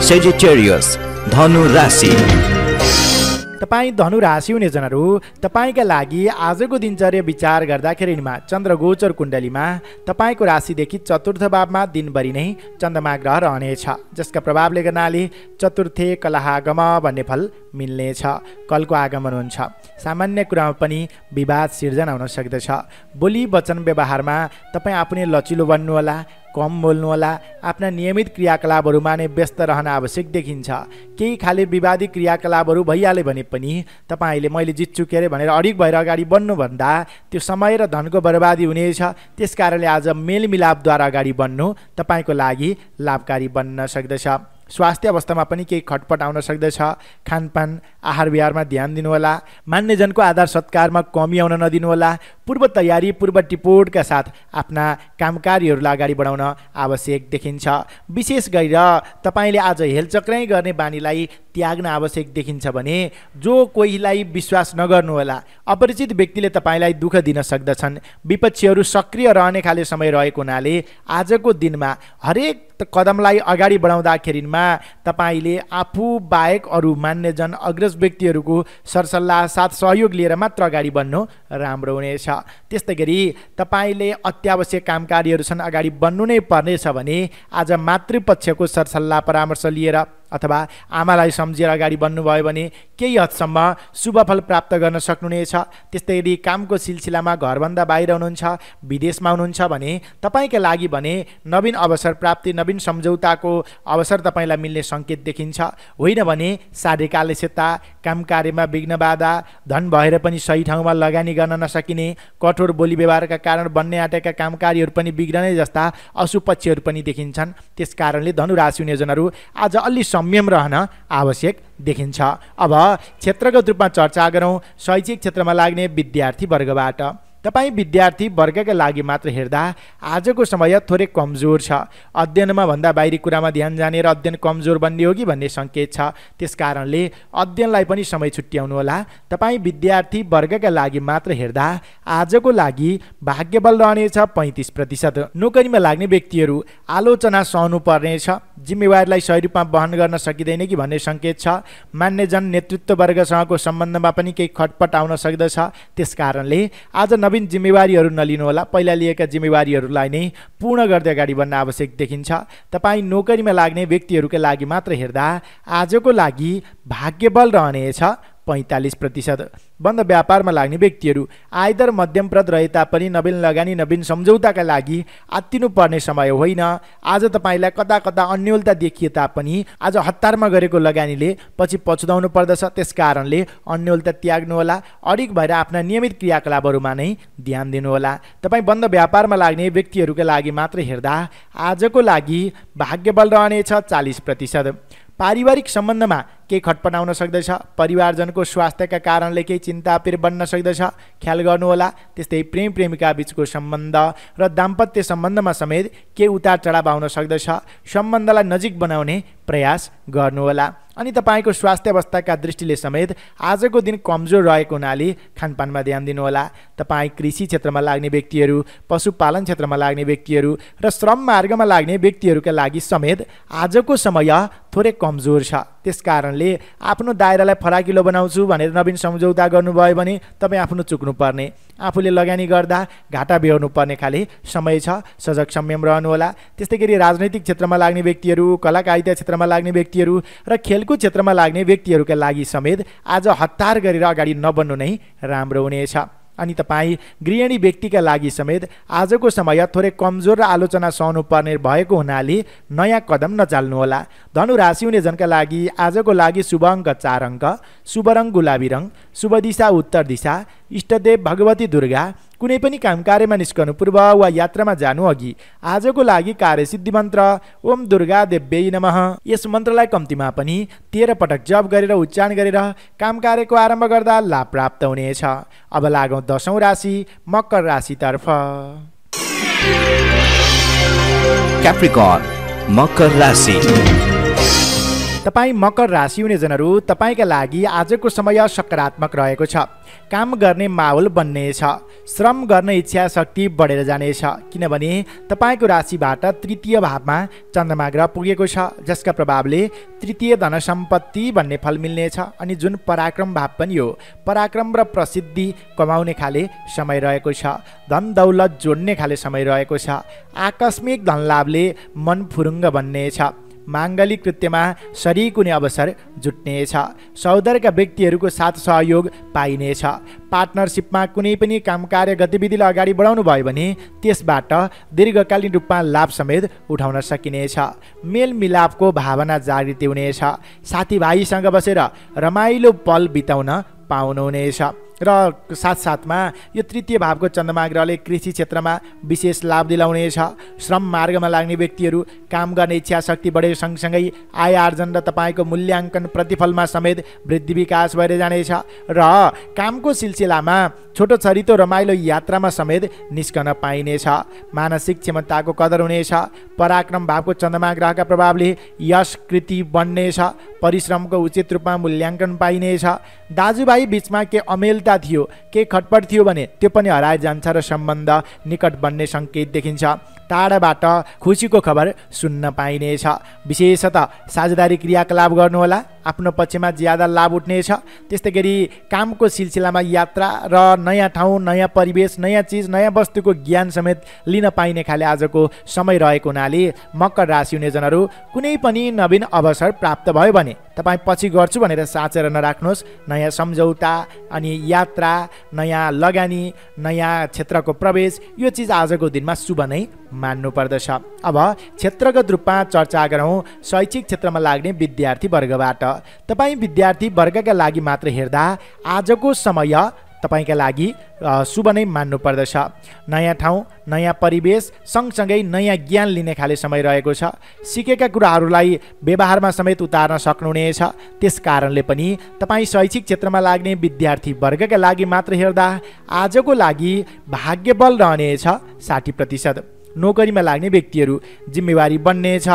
Sagittarius, धनु राशि। तपाईँ धनु राशि हुनेजनहरू तपाईँका लागि आजको दिनचर्या विचार गर्दाखेरिमा चन्द्रगोचर कुण्डलीमा तपाईँको राशिदेखि चतुर्थ भावमा दिनभरि नै चन्द्रमा ग्रह रहनेछ, जसका प्रभावले गर्नाले चतुर्थे कलहागम भन्ने फल मिल्नेछ। कलको आगमन हुन्छ। सामान्य कुरामा पनि विवाद सिर्जना हुन सक्दछ। बोली वचन व्यवहारमा तपाईँ आफूले लचिलो बन्नुहोला, कम बोल्नुहोला। आफ्ना नियमित क्रियाकलापहरूमा नै व्यस्त रहन आवश्यक देखिन्छ। केही खाले विवादी क्रियाकलापहरू भइहाल्यो भने पनि तपाईँले मैले जित्छु के अरे भनेर अडिग भएर अगाडि बढ्नुभन्दा त्यो समय र धनको बर्बादी हुनेछ। त्यसकारणले आज मेलमिलापद्वारा अगाडि बढ्नु तपाईँको लागि लाभकारी बन्न सक्दछ। स्वास्थ्य अवस्थामा पनि केही खटपट आउन सक्दछ। खानपान आहार विहारमा ध्यान दिनुहोला। मान्यजनको आधार सत्कारमा कमी आउन नदिनुहोला। पूर्व तयारी पूर्व टिपोटका साथ आफ्ना कामकारीहरूलाई अगाडि बढाउन आवश्यक देखिन्छ। विशेष गरेर तपाईँले आज हेलचक्राइ गर्ने बानीलाई त्याग्न आवश्यक देखिन्छ भने जो कोहीलाई विश्वास नगर्नुहोला। अपरिचित व्यक्तिले तपाईँलाई दुःख दिन सक्दछन्। विपक्षीहरू सक्रिय रहने खाले समय रहेको हुनाले आजको दिनमा हरेक कदमलाई अगाडि बढाउँदाखेरिमा तपाईँले आफू बाहेक अरू मान्यजन अग्रज व्यक्तिहरूको सरसल्लाह साथ सहयोग लिएर मात्र अगाडि बढ्नु राम्रो हुनेछ। त्यस्तै गरी तपाईँले अत्यावश्यक कामकारीहरू छन्, अगाडि बढ्नु नै पर्नेछ भने आज मातृपक्षको सरसल्लाह परामर्श लिएर अथवा आमालाई सम्झेर अगाडि बढ्नुभयो भने केही हदसम्म शुभफल प्राप्त गर्न सक्नुहुनेछ। त्यस्तै यदि कामको सिलसिलामा घरभन्दा बाहिर हुनुहुन्छ, विदेशमा हुनुहुन्छ भने तपाईँका लागि भने नवीन अवसर प्राप्ति, नवीन सम्झौताको अवसर तपाईँलाई मिल्ने सङ्केत देखिन्छ। होइन भने शारीरिक काम कार्यमा विघ्न बाधा, धन भएर पनि सही ठाउँमा लगानी गर्न नसकिने, कठोर बोली व्यवहारका कारण बन्ने आँटेका काम कार्यहरू पनि बिग्रने जस्ता अशुभ पक्षहरू पनि देखिन्छन्। त्यस कारणले धनु राशि हुनेजनहरू आज अलि संयम रहन आवश्यक देखिन्छ। अब क्षेत्रगत रूपमा चर्चा गरौँ शैक्षिक क्षेत्रमा लाग्ने विद्यार्थी वर्गबाट। तपाईँ विद्यार्थी वर्गका लागि मात्र हेर्दा आजको समय थोरै कमजोर छ। अध्ययनमा भन्दा बाहिरी कुरामा ध्यान जाने र अध्ययन कमजोर बन्ने हो कि भन्ने सङ्केत छ। त्यस कारणले अध्ययनलाई पनि समय छुट्याउनु होला। तपाईँ विद्यार्थी वर्गका लागि मात्र हेर्दा आजको लागि भाग्यबल रहनेछ 35%। नोकरीमा लाग्ने व्यक्तिहरू आलोचना सहनु पर्नेछ। जिम्मेवारीलाई सही रूपमा वहन गर्न सकिँदैन कि भन्ने सङ्केत छ। मान्यजन नेतृत्व वर्गसँगको सम्बन्धमा पनि केही खटपट आउन सक्दछ। त्यस कारणले आज नवीन जिम्मेवारीहरू नलिनुहोला। पहिला लिएका जिम्मेवारीहरूलाई नै पूर्ण गर्दै अगाडि बढ्न आवश्यक देखिन्छ। तपाईँ नोकरीमा लाग्ने व्यक्तिहरूका लागि मात्र हेर्दा आजको लागि भाग्यबल रहनेछ 45%। बन्द व्यापारमा लाग्ने व्यक्तिहरू आयदर मध्यमप्रद रहे तापनि नवीन लगानी, नवीन सम्झौताका लागि आत्तिनु पर्ने समय होइन। आज तपाईँलाई कता कता अन्योलता देखिए तापनि आज हतारमा गरेको लगानीले पछि पछुताउनु पर्दछ। त्यस कारणले अन्योलता त्याग्नुहोला। अडिग भएर आफ्ना नियमित क्रियाकलापहरूमा नै ध्यान दिनुहोला। तपाईँ बन्द व्यापारमा लाग्ने व्यक्तिहरूका लागि मात्र हेर्दा आजको लागि भाग्यबल रहनेछ 40%। पारिवारिक सम्बन्धमा केही खटपट आउन सक्दछ। परिवारजनको स्वास्थ्यका कारणले केही चिन्ता पिर बन्न सक्दछ, ख्याल गर्नुहोला। त्यस्तै प्रेम प्रेमिका बीचको सम्बन्ध र दाम्पत्य सम्बन्धमा समेत केही उतार चढाव आउन सक्दछ। सम्बन्धलाई नजिक बनाउने प्रयास गर्नुहोला। अनि तपाईँको स्वास्थ्य अवस्थाका दृष्टिले समेत आजको दिन कमजोर रहेको हुनाले खानपानमा ध्यान दिनुहोला। तपाईँ कृषि क्षेत्रमा लाग्ने व्यक्तिहरू, पशुपालन क्षेत्रमा लाग्ने व्यक्तिहरू र श्रम मार्गमा लाग्ने व्यक्तिहरूका लागि समेत आजको समय थोरै कमजोर छ। त्यस कारणले आफ्नो दायरालाई फराकिलो बनाउँछु भनेर नवीन सम्झौता गर्नुभयो भने तपाईँ आफ्नो चुक्नुपर्ने, आफूले लगानी गर्दा घाटा बेहोर्नु पर्ने खाले समय छ। सजग संयम रहनुहोला। त्यस्तै गरी राजनैतिक क्षेत्रमा लाग्ने व्यक्तिहरू, कलाकारिता क्षेत्रमा लाग्ने व्यक्तिहरू र खेलकुद क्षेत्रमा लाग्ने व्यक्तिहरूका लागि समेत आज हतार गरेर अगाडि नबढ्नु नै राम्रो हुनेछ। अनि तपाईँ गृहिणी व्यक्तिका लागि समेत आजको समय थोरै कमजोर र आलोचना सहनु पर्ने भएको हुनाले नयाँ कदम नचाल्नुहोला। धनु राशि हुने जनका लागि आजको लागि शुभ अङ्क 4 अङ्क, शुभ रङ गुलाबी रङ, शुभ दिशा उत्तर दिशा, इष्टदेव भगवती दुर्गा। कुनै पनि काम कार्यमा निस्कनु पूर्व वा यात्रामा जानु अघि आजको लागि कार्यसिद्धि मन्त्र ओम दुर्गा देव्यै नमः, यस मन्त्रलाई कम्तीमा पनि 13 पटक जप गरेर उच्चारण गरेर काम कार्यको आरम्भ गर्दा लाभ प्राप्त हुनेछ। अब लागौँ 10औं राशि मकर राशितर्फ। Capricorn, मकर राशि। तपाईँ मकर राशि हुने जनहरू, तपाईँका लागि आजको समय सकारात्मक रहेको छ। काम गर्ने माहौल बन्नेछ। श्रम गर्न इच्छा शक्ति बढेर जानेछ, किनभने तपाईँको राशिबाट तृतीय भावमा चन्द्रमा ग्रह पुगेको छ, जसका प्रभावले तृतीय धन सम्पत्ति भन्ने फल मिल्नेछ। अनि जुन पराक्रम भाव पनि हो, पराक्रम र प्रसिद्धि कमाउने खाले समय रहेको छ। धन दौलत जोड्ने खाले समय रहेको छ। आकस्मिक धन लाभले मन फुरुङ्ग बन्नेछ। माङ्गलिक कृत्यमा शरीक हुने अवसर जुट्नेछ। सहोदरका व्यक्तिहरूको साथ सहयोग पाइनेछ। पार्टनरसिपमा कुनै पनि काम कार्य गतिविधिलाई अगाडि बढाउनु भयो भने त्यसबाट दीर्घकालीन रूपमा लाभ समेत उठाउन सकिनेछ। मेलमिलापको भावना जागृति हुनेछ। साथीभाइसँग बसेर रमाइलो पल बिताउन पाउनुहुनेछ। र साथसाथमा यो तृतीय भावको चन्द्रमा ग्रहले कृषि क्षेत्रमा विशेष लाभ दिलाउनेछ। श्रम मार्गमा लाग्ने व्यक्तिहरू काम गर्ने इच्छा शक्ति बढे सँगसँगै आय आर्जन र तपाईँको मूल्याङ्कन प्रतिफलमा समेत वृद्धि विकास भएर जानेछ। र कामको सिलसिलामा छोटो छरितो रमाइलो यात्रामा समेत निस्कन पाइनेछ। मानसिक क्षमताको कदर हुनेछ। पराक्रम भावको चन्द्रमा ग्रहका प्रभावले यश कृति बढ्नेछ। परिश्रमको उचित रूपमा मूल्याङ्कन पाइनेछ। दाजुभाइ बिचमा के अमेलता थियो, के खटपट थियो भने त्यो पनि हराएर जान्छ र सम्बन्ध निकट बन्ने सङ्केत देखिन्छ। टाढाबाट खुसीको खबर सुन्न पाइनेछ। विशेषतः साझेदारी क्रियाकलाप गर्नुहोला। आफ्नो पक्षमा ज्यादा लाभ उठ्नेछ। त्यस्तै गरी कामको सिलसिलामा यात्रा र नयाँ ठाउँ, नयाँ परिवेश, नयाँ चिज, नयाँ वस्तुको ज्ञान समेत लिन पाइने खाले आजको समय रहेको हुनाले मकर राशि हुने जनहरू कुनै पनि नवीन अवसर प्राप्त भयो भने तपाईँ पछि गर्छु भनेर साँचेर नराख्नुहोस्। नयाँ सम्झौता अनि यात्रा, नयाँ लगानी, नयाँ क्षेत्रको प्रवेश, यो चिज आजको दिनमा शुभ नै मान्नुपर्दछ। अब क्षेत्रगत रूपमा चर्चा गरौँ शैक्षिक क्षेत्रमा लाग्ने विद्यार्थी वर्गबाट। तपाईँ विद्यार्थी वर्गका लागि मात्र हेर्दा आजको समय तपाईका लागि शुभ नै मान्नुपर्दछ। नयाँ ठाउँ, नयाँ परिवेश, सँगसँगै नयाँ ज्ञान लिने खाले समय रहेको छ। सिकेका कुराहरूलाई व्यवहारमा समेत उतार्न सक्नुहुनेछ। त्यस कारणले पनि तपाईँ शैक्षिक क्षेत्रमा लाग्ने विद्यार्थी वर्गका लागि मात्र हेर्दा आजको लागि भाग्यबल रहनेछ 60%। नोकरीमा लाग्ने व्यक्तिहरू जिम्मेवारी बन्नेछ।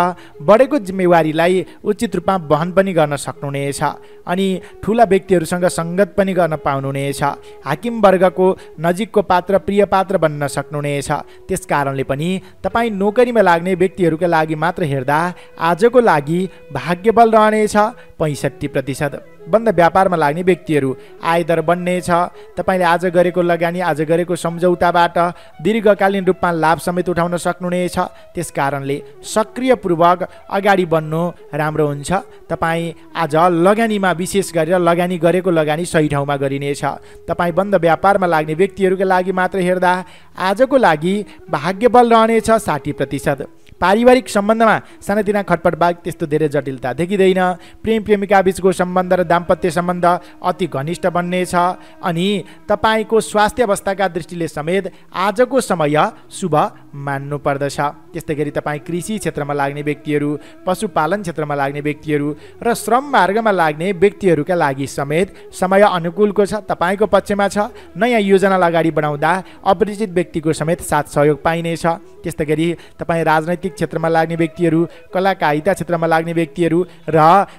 बढेको जिम्मेवारीलाई उचित रूपमा वहन पनि गर्न सक्नुहुनेछ अनि ठुला व्यक्तिहरूसँग सङ्गत पनि गर्न पाउनुहुनेछ। हाकिम वर्गको नजिकको पात्र, प्रिय पात्र बन्न सक्नुहुनेछ। त्यस कारणले पनि तपाईँ नोकरीमा लाग्ने व्यक्तिहरूका लागि मात्र हेर्दा आजको लागि भाग्यबल रहनेछ 65%। बन्द व्यापारमा लाग्ने व्यक्तिहरू आयदर बन्नेछ। तपाईँले आज गरेको लगानी, आज गरेको सम्झौताबाट दीर्घकालीन रूपमा लाभ समेत उठाउन सक्नुहुनेछ। त्यस कारणले सक्रियपूर्वक अगाडि बढ्नु राम्रो हुन्छ। तपाईँ आज लगानीमा विशेष गरेर लगानी गरेको लगानी सही ठाउँमा गरिनेछ। तपाईँ बन्द व्यापारमा लाग्ने व्यक्तिहरूका लागि मात्र हेर्दा आजको लागि भाग्यबल रहनेछ 60%। पारिवारिक सम्बन्धमा सानातिना खटपट बाहेक त्यस्तो धेरै जटिलता देखिँदैन। प्रेम प्रेमिका बीचको सम्बन्ध र दाम्पत्य सम्बन्ध अति घनिष्ठ बन्नेछ अनि तपाईँको स्वास्थ्य अवस्थाका दृष्टिले समेत आजको समय शुभ मान्नुपर्दछ। त्यस्तै गरी तपाईँ कृषि क्षेत्रमा लाग्ने व्यक्तिहरू, पशुपालन क्षेत्रमा लाग्ने व्यक्तिहरू र श्रम मार्गमा लाग्ने व्यक्तिहरूका लागि समेत समय अनुकूलको छ, तपाईँको पक्षमा छ। नयाँ योजना अगाडि बढाउँदा अपरिचित व्यक्तिको समेत साथ सहयोग पाइनेछ। त्यस्तै गरी तपाईँ राजनैतिक क्षेत्रमा लाग्ने व्यक्तिहरू, कलाकारिता क्षेत्रमा लाग्ने व्यक्तिहरू र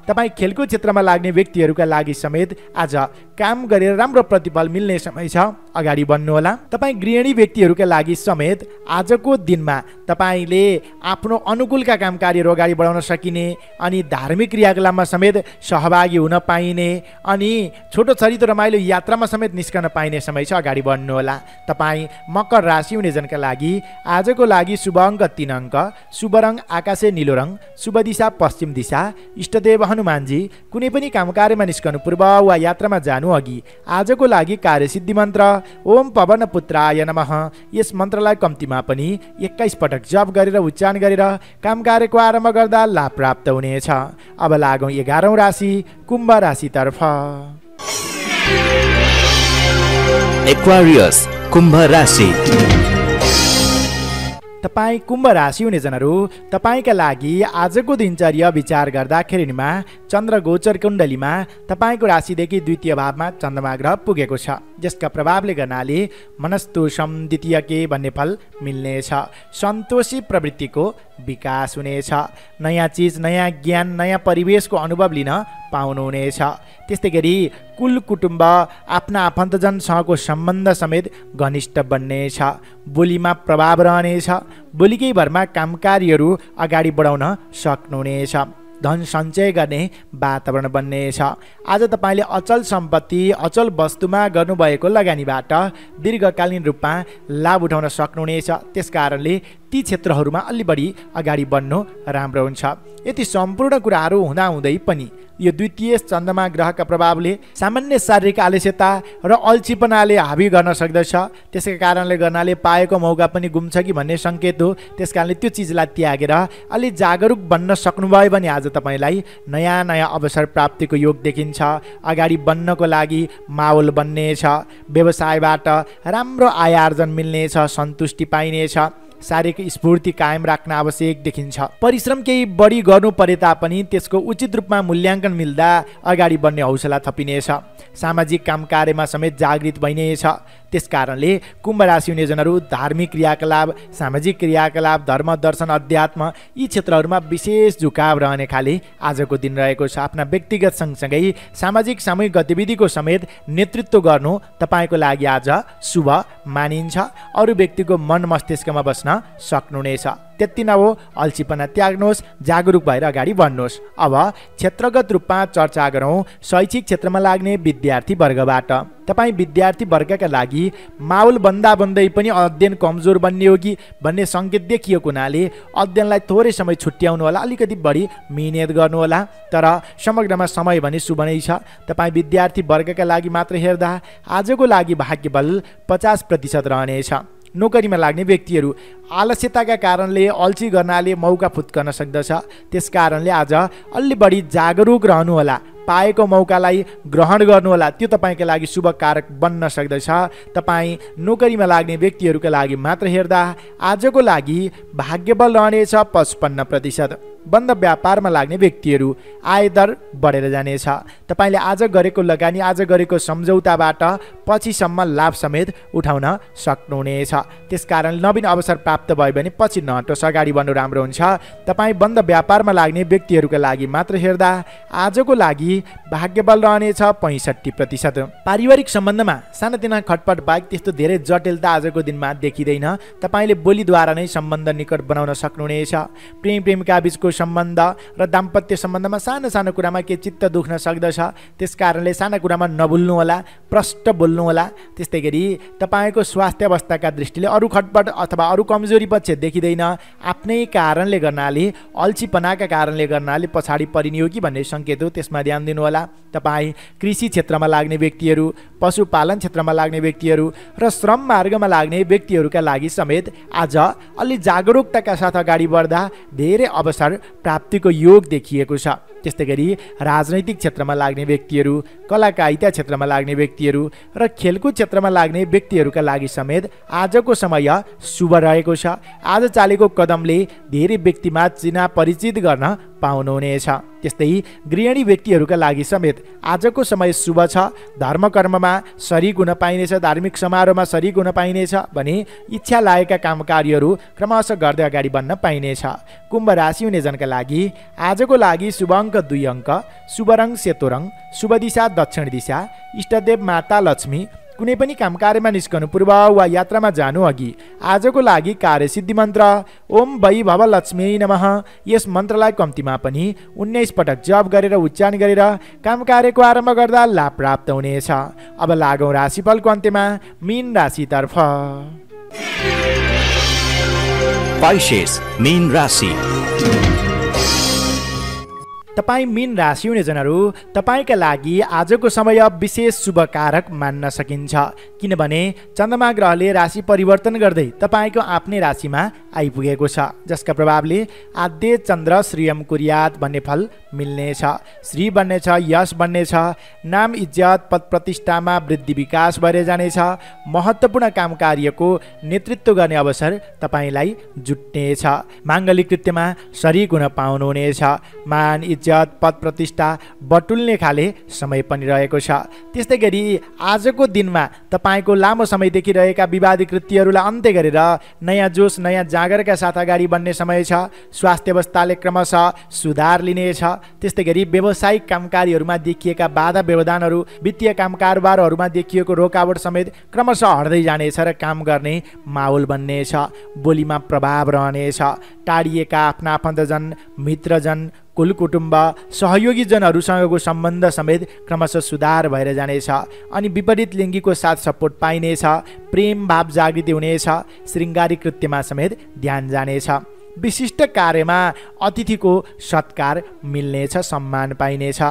तपाईँ खेलकुद क्षेत्रमा लाग्ने व्यक्तिहरूका लागि समेत आज काम गरेर राम्रो प्रतिफल मिल्ने समय छ, अगाडि बढ्नुहोला। तपाईँ गृहिणी व्यक्तिहरूका लागि समेत आजको दिनमा तपाईँले आफ्नो अनुकूलका काम कार्यहरू अगाडि बढाउन सकिने अनि धार्मिक क्रियाकलापमा समेत सहभागी हुन पाइने अनि छोटो छरितो रमाइलो यात्रामा समेत निस्कन पाइने समय छ, अगाडि बढ्नुहोला। तपाईँ मकर राशि हुनेजनका लागि आजको लागि शुभ अङ्क 3 अङ्क, शुभ रङ आकाशे नीलो रङ, शुभ दिशा पश्चिम दिशा, इष्टदेव हनुमानजी। कुनै पनि काम कार्यमा निस्कनु पूर्व वा यात्रामा जानु अघि आजको लागि कार्यसिद्धि मन्त्र ओम पवन पुत्राय नमः, यस मन्त्रलाई कम्तीमा पनि 21 पटक जप गरेर उच्चारण गरेर काम कार्यको आरम्भ गर्दा लाभ प्राप्त हुनेछ। अब लागौँ 11औं राशि कुम्भ राशितर्फ। एक्वारियस कुम्भ राशि। तपाईँ कुम्भ राशि हुने जनहरू तपाईँका लागि आजको दिनचर्या विचार गर्दाखेरिमा चन्द्र गोचर कुण्डलीमा तपाईँको राशिदेखि द्वितीय भावमा चन्द्रमा ग्रह पुगेको छ, जसका प्रभावले गर्नाले मनस्तोषम द्वितीयके भन्ने फल मिल्नेछ। सन्तोषी प्रवृत्तिको विकास हुनेछ। नयाँ चिज, नयाँ ज्ञान, नयाँ परिवेशको अनुभव लिन पाउनुहुनेछ। त्यस्तै गरी कुल कुटुम्ब, आफ्ना आफन्तजनसँगको सम्बन्ध समेत घनिष्ठ बन्नेछ। बोलीमा प्रभाव रहनेछ। बोलीकै भरमा कामकारीहरू अगाडि बढाउन सक्नुहुनेछ। धन सञ्चय गर्ने वातावरण बन्नेछ। आज तपाईँले अचल सम्पत्ति, अचल वस्तुमा गर्नुभएको लगानीबाट दीर्घकालीन रूपमा लाभ उठाउन सक्नुहुनेछ। त्यस कारणले ती क्षेत्रहरूमा अलि बढी अगाडि बढ्नु राम्रो हुन्छ। यति सम्पूर्ण कुराहरू हुँदाहुँदै पनि यो द्वितीय चन्द्रमा ग्रहका प्रभावले सामान्य शारीरिक आलस्यता र अल्छीपनाले हावी गर्न सक्दछ। त्यसै कारणले गर्नाले पाएको मौका पनि गुम्छ कि भन्ने सङ्केत हो। त्यस कारणले त्यो चिजलाई त्यागेर अलि जागरुक बन्न सक्नुभयो भने आज तपाईँलाई नयाँ नयाँ अवसर प्राप्तिको योग देखिन्छ। अगाडि बढ्नको लागि माहौल बन्नेछ। व्यवसायबाट राम्रो आय आर्जन मिल्नेछ, सन्तुष्टि पाइनेछ। शारीरिक स्फूर्ति कायम राख्न आवश्यक देखिन्छ। परिश्रम केही बढी गर्नु परे तापनि त्यसको उचित रूपमा मूल्याङ्कन मिल्दा अगाडि बढ्ने हौसला थपिनेछ। सामाजिक काम कार्यमा समेत जागृत भइनेछ। त्यस कारणले कुम्भ राशि हुने जनहरू धार्मिक क्रियाकलाप, सामाजिक क्रियाकलाप, धर्म दर्शन अध्यात्म यी क्षेत्रहरूमा विशेष झुकाव रहने खाले आजको दिन रहेको छ। आफ्ना व्यक्तिगत सँगसँगै सामाजिक सामूहिक गतिविधिको समेत नेतृत्व गर्नु तपाईँको लागि आज शुभ मानिन्छ। अरू व्यक्तिको मन मस्तिष्कमा बस्न सक्नुहुनेछ। त्यति नहो, अल्छीपना त्याग्नुहोस्, जागरुक भएर अगाडि बढ्नुहोस्। अब क्षेत्रगत रूपमा चर्चा गरौँ शैक्षिक क्षेत्रमा लाग्ने विद्यार्थी वर्गबाट। तपाईँ विद्यार्थी वर्गका लागि माहौल बन्दै पनि अध्ययन कमजोर बन्ने हो कि भन्ने सङ्केत देखिएको हुनाले अध्ययनलाई थोरै समय छुट्याउनु होला, अलिकति बढी मिहिनेत गर्नुहोला। तर समग्रमा समय भने शुभ नै छ। तपाईँ विद्यार्थी वर्गका लागि मात्र हेर्दा आजको लागि भाग्यबल 50% रहनेछ। नोकरीमा लाग्ने व्यक्तिहरू आलस्यताका कारणले अल्छी गर्नाले मौका फुत्कन सक्दछ। त्यस कारणले आज अलि बढी जागरुक रहनुहोला, पाएको मौकालाई ग्रहण गर्नुहोला, त्यो तपाईँका लागि शुभ कारक बन्न सक्दछ। तपाईँ नोकरीमा लाग्ने व्यक्तिहरूका लागि मात्र हेर्दा आजको लागि भाग्यबल रहनेछ 55%। बन्द व्यापारमा लाग्ने व्यक्तिहरू आय दर बढेर जानेछ। तपाईँले आज गरेको लगानी, आज गरेको सम्झौताबाट पछिसम्म लाभ समेत उठाउन सक्नुहुनेछ। त्यसकारण नवीन अवसर प्राप्त भयो भने पछि नहटोस्, अगाडि बढ्नु राम्रो हुन्छ। तपाईँ बन्द व्यापारमा लाग्ने व्यक्तिहरूका लागि मात्र हेर्दा आजको लागि भाग्यबल रहनेछ 65%। पारिवारिक सम्बन्धमा सानातिना खटपट बाहेक त्यस्तो धेरै जटिलता आजको दिनमा देखिँदैन। तपाईँले बोलीद्वारा नै सम्बन्ध निकट बनाउन सक्नुहुनेछ। प्रेमिका बीचको सम्बन्ध र दाम्पत्य सम्बन्धमा सानो सानो कुरामा के चित्त दुख्न सक्दछ। त्यस कारणले साना कुरामा नभुल्नुहोला, प्रष्ट बोल्नुहोला। त्यस्तै गरी तपाईँको स्वास्थ्य अवस्थाका दृष्टिले अरू खटपट अथवा अरू कमजोरी पक्ष देखिँदैन। आफ्नै कारणले गर्नाले, अल्छीपनाका कारणले गर्नाले पछाडि परिने हो कि भन्ने सङ्केत हो, त्यसमा ध्यान दिनुहोला। तपाईँ कृषि क्षेत्रमा लाग्ने व्यक्तिहरू, पशुपालन क्षेत्रमा लाग्ने व्यक्तिहरू र श्रम मार्गमा लाग्ने व्यक्तिहरूका लागि समेत आज अलि जागरुकताका साथ अगाडि बढ्दा धेरै अवसर प्राप्तिको योग देखिएको छ। त्यस्तै गरी राजनैतिक क्षेत्रमा लाग्ने व्यक्तिहरू, कलाकारिता क्षेत्रमा लाग्ने व्यक्तिहरू र खेलकुद क्षेत्रमा लाग्ने व्यक्तिहरूका लागि समेत आजको समय शुभ रहेको छ। आज चालेको कदमले धेरै व्यक्तिमा चिना परिचित गर्न पाउनुहुनेछ। त्यस्तै गृहिणी व्यक्तिहरूका लागि समेत आजको समय शुभ छ। धर्म कर्ममा शरीक हुन पाइनेछ, धार्मिक समारोहमा शरीक हुन पाइनेछ भने इच्छा लागेका काम कार्यहरू क्रमशः गर्दै अगाडि बढ्न पाइनेछ। कुम्भ राशि हुने जनका लागि आजको लागि शुभ अङ्क 2 अङ्क, शुभ रङ सेतो रङ, शुभ दिशा दक्षिण दिशा, इष्टदेव माता लक्ष्मी। कुनै पनि काम कार्यमा निस्कनु पूर्व वा यात्रामा जानु अघि आजको लागि कार्यसिद्धि मन्त्र ओम वै भव लक्ष्मी नमः, यस मन्त्रलाई कम्तीमा पनि 19 पटक जप गरेर उच्चारण गरेर काम कार्यको आरम्भ गर्दा लाभ प्राप्त हुनेछ। अब लागौँ राशिफलको अन्त्यमा मीन राशितर्फ। पाइसेस मीन राशि। तपाईँ मीन राशि हुने जनहरू, तपाईँका लागि आजको समय विशेष शुभकारक मान्न सकिन्छ। किनभने चन्द्रमा ग्रहले राशि परिवर्तन गर्दै तपाईँको आफ्नै राशिमा आइपुगेको छ, जसका प्रभावले आद्य चन्द्र श्रीयम कुर्यात भन्ने फल मिल्नेछ। श्री बन्नेछ, यश बन्नेछ, नाम इज्जत पद प्रतिष्ठामा वृद्धि विकास भएर जानेछ। महत्त्वपूर्ण काम कार्यको नेतृत्व गर्ने अवसर तपाईँलाई जुट्नेछ। माङ्गलिक कृत्यमा शरीक हुन पाउनुहुनेछ। मान इज्जत पद प्रतिष्ठा बटुल्ने खाले समय पनि रहेको छ। त्यस्तै गरी आजको दिनमा तपाईँको लामो समयदेखि रहेका विवादित कृत्यहरूलाई अन्त्य गरेर नयाँ जोस नयाँ जागरका साथ अगाडि बढ्ने समय छ। स्वास्थ्य अवस्थाले क्रमशः सुधार लिनेछ। त्यस्तै गरी व्यावसायिक कामकारीहरूमा देखिएका बाधा व्यवधानहरू, वित्तीय काम कारोबारहरूमा देखिएको रोकावट समेत क्रमशः हट्दै जानेछ र काम गर्ने माहौल बन्नेछ। बोलीमा प्रभाव रहनेछ। टाढिएका आफ्ना आफन्तजन, मित्रजन, कुल कुटुम्ब, सहयोगीजनहरूसँगको सम्बन्ध समेत क्रमशः सुधार भएर जानेछ। अनि विपरीत लिङ्गीको साथ सपोर्ट पाइनेछ। प्रेम भाव जागृति हुनेछ। श्रृङ्गारिक कृत्यमा समेत ध्यान जानेछ। विशिष्ट कार्यमा अतिथिको सत्कार मिल्नेछ, सम्मान पाइनेछ।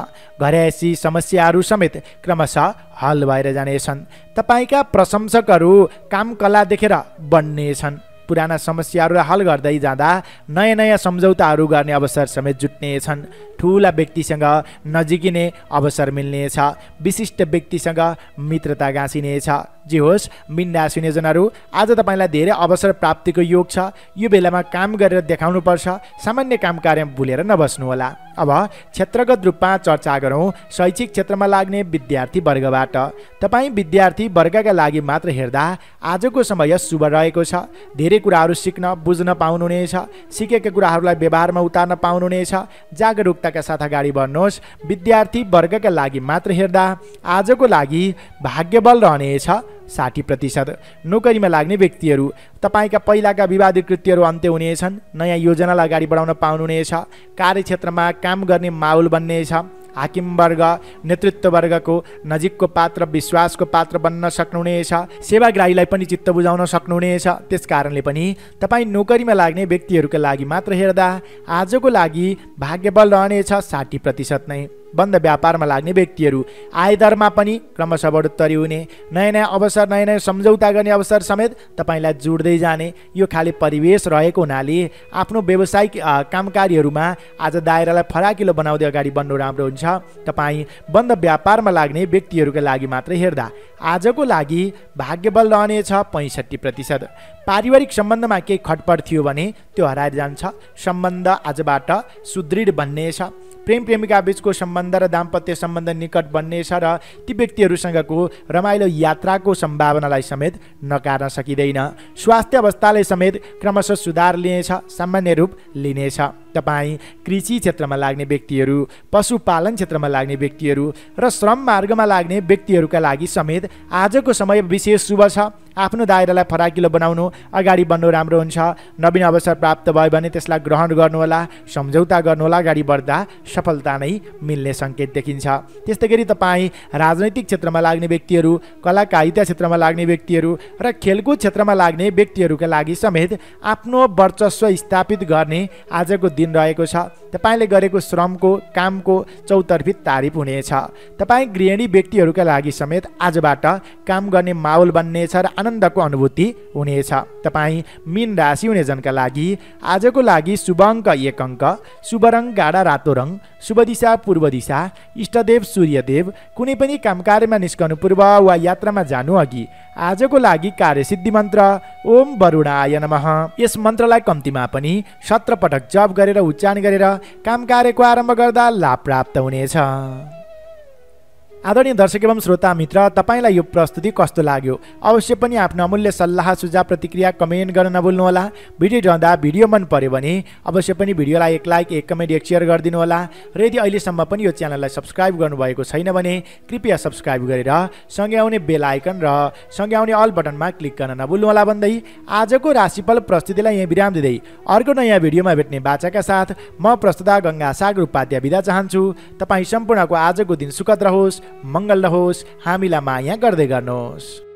घरैसी समस्याहरू समेत क्रमशः हल भएर जानेछन्। तपाईँका प्रशंसकहरू काम कला देखेर बढ्नेछन्। पुराना समस्याहरूलाई हल गर्दै जाँदा नयाँ नयाँ सम्झौताहरू गर्ने अवसर समेत जुट्नेछन्। ठुला व्यक्तिसँग नजिकिने अवसर मिल्नेछ। विशिष्ट व्यक्तिसँग मित्रता गाँसिनेछ। जे होस् मीन राशि हुने जनहरू, आज तपाईँलाई धेरै अवसर प्राप्तिको योग छ। यो बेलामा काम गरेर देखाउनुपर्छ। सामान्य काम कार्यमा भुलेर नबस्नुहोला। अब क्षेत्रगत रूपमा चर्चा गरौँ शैक्षिक क्षेत्रमा लाग्ने विद्यार्थी वर्गबाट। तपाईँ विद्यार्थी वर्गका लागि मात्र हेर्दा आजको समय शुभ रहेको छ। धेरै कुराहरू सिक्न बुझ्न पाउनुहुनेछ। सिकेका कुराहरूलाई व्यवहारमा उतार्न पाउनुहुनेछ। जागरुकता सजगताका साथ अगाडि बढ्नुहोस्। विद्यार्थी वर्गका लागि मात्र हेर्दा आजको लागि भाग्यबल रहनेछ 60%। नोकरीमा लाग्ने व्यक्तिहरू, तपाईँका पहिलाका विवादित कृत्यहरू अन्त्य हुनेछन्। नयाँ योजनालाई अगाडि बढाउन पाउनुहुनेछ। कार्यक्षेत्रमा काम गर्ने माहौल बन्नेछ। हाकिम वर्ग, नेतृत्व वर्गको नजिकको पात्र, विश्वासको पात्र बन्न सक्नुहुनेछ। सेवाग्राहीलाई पनि चित्त बुझाउन सक्नुहुनेछ। त्यस कारणले पनि तपाईँ नोकरीमा लाग्ने व्यक्तिहरूका लागि मात्र हेर्दा आजको लागि भाग्यबल रहनेछ 60% नै। बन्द व्यापारमा लाग्ने व्यक्तिहरू, आयदरमा पनि क्रमशः बढोत्तरी हुने, नयाँ नयाँ अवसर, नयाँ नयाँ सम्झौता गर्ने अवसर समेत तपाईँलाई जोड्दै जाने यो खाले परिवेश रहेको हुनाले आफ्नो व्यावसायिक कामकारीहरूमा आज दायरालाई फराकिलो बनाउँदै अगाडि बढ्नु राम्रो हुन्छ। तपाईँ बन्द व्यापारमा लाग्ने व्यक्तिहरूका लागि मात्र हेर्दा आजको लागि भाग्यबल रहनेछ 65%। पारिवारिक सम्बन्धमा केही खटपट थियो भने त्यो हराएर जान्छ। सम्बन्ध आजबाट सुदृढ बन्नेछ। प्रेम प्रेमिका बीचको सम्बन्ध र दाम्पत्य सम्बन्ध निकट बन्नेछ र ती व्यक्तिहरूसँगको रमाइलो यात्राको सम्भावनालाई समेत नकार्न सकिँदैन। स्वास्थ्य अवस्थाले समेत क्रमशः सुधार लिनेछ, सामान्य रूप लिनेछ। तपाईँ कृषि क्षेत्रमा लाग्ने व्यक्तिहरू, पशुपालन क्षेत्रमा लाग्ने व्यक्तिहरू र श्रम मार्गमा लाग्ने व्यक्तिहरूका लागि समेत आजको समय विशेष शुभ छ। आफ्नो दायरालाई फराकिलो बनाउनु, अगाडि बढ्नु राम्रो हुन्छ। नवीन अवसर प्राप्त भयो भने त्यसलाई ग्रहण गर्नुहोला, सम्झौता गर्नुहोला। अगाडि बढ्दा सफलता नै मिल्ने सङ्केत देखिन्छ। त्यस्तै गरी तपाईँ राजनैतिक क्षेत्रमा लाग्ने व्यक्तिहरू, कलाकारिता क्षेत्रमा लाग्ने व्यक्तिहरू र खेलकुद क्षेत्रमा लाग्ने व्यक्तिहरूका लागि समेत आफ्नो वर्चस्व स्थापित गर्ने आजको दिन रहेको छ। तपाईँले गरेको श्रमको, कामको चौतर्फी तारिफ हुनेछ। तपाईँ गृहिणी व्यक्तिहरूका लागि समेत आजबाट काम गर्ने माहौल बन्नेछ र आनन्दको अनुभूति हुनेछ। तपाईँ मीन राशि हुने जनका लागि आजको लागि शुभ अङ्क 1 अङ्क, शुभ रङ गाढा रातो रङ, शुभ दिशा पूर्व दिशा, इष्टदेव सूर्यदेव। कुनै पनि कामकार्यमा निस्कनु पूर्व वा यात्रामा जानु अघि आजको लागि कार्यसिद्धि मन्त्र ओम वरुणाय नमः। यस मन्त्रलाई कम्तीमा पनि 17 पटक जप गरेर उच्चारण गरेर काम कार्यको आरम्भ गर्दा लाभ प्राप्त हुनेछ। आदरणीय दर्शक एवं श्रोता मित्र, तपाईँलाई यो प्रस्तुति कस्तो लाग्यो अवश्य पनि आफ्नो अमूल्य सल्लाह, सुझाव, प्रतिक्रिया कमेन्ट गर्न नभुल्नुहोला। भिडियो रहँदा भिडियो मन पर्यो भने अवश्य पनि भिडियोलाई 1 लाइक, 1 कमेन्ट, 1 सेयर गरिदिनु होला। र यदि अहिलेसम्म पनि यो च्यानललाई सब्सक्राइब गर्नुभएको छैन भने कृपया सब्सक्राइब गरेर सँगै आउने बेल आइकन र सँगै आउने अल बटनमा क्लिक गर्न नभुल्नुहोला भन्दै आजको राशिफल प्रस्तुतिलाई यही विराम दिँदै अर्को नयाँ भिडियोमा भेट्ने बाचाका साथ म प्रस्तुता गङ्गा सागर उपाध्याय बिदा चाहन्छु। तपाईँ सम्पूर्णको आजको दिन सुखद रहोस्, मङ्गल रहोस्। हामीलाई माया गर्दै गर्नुहोस्।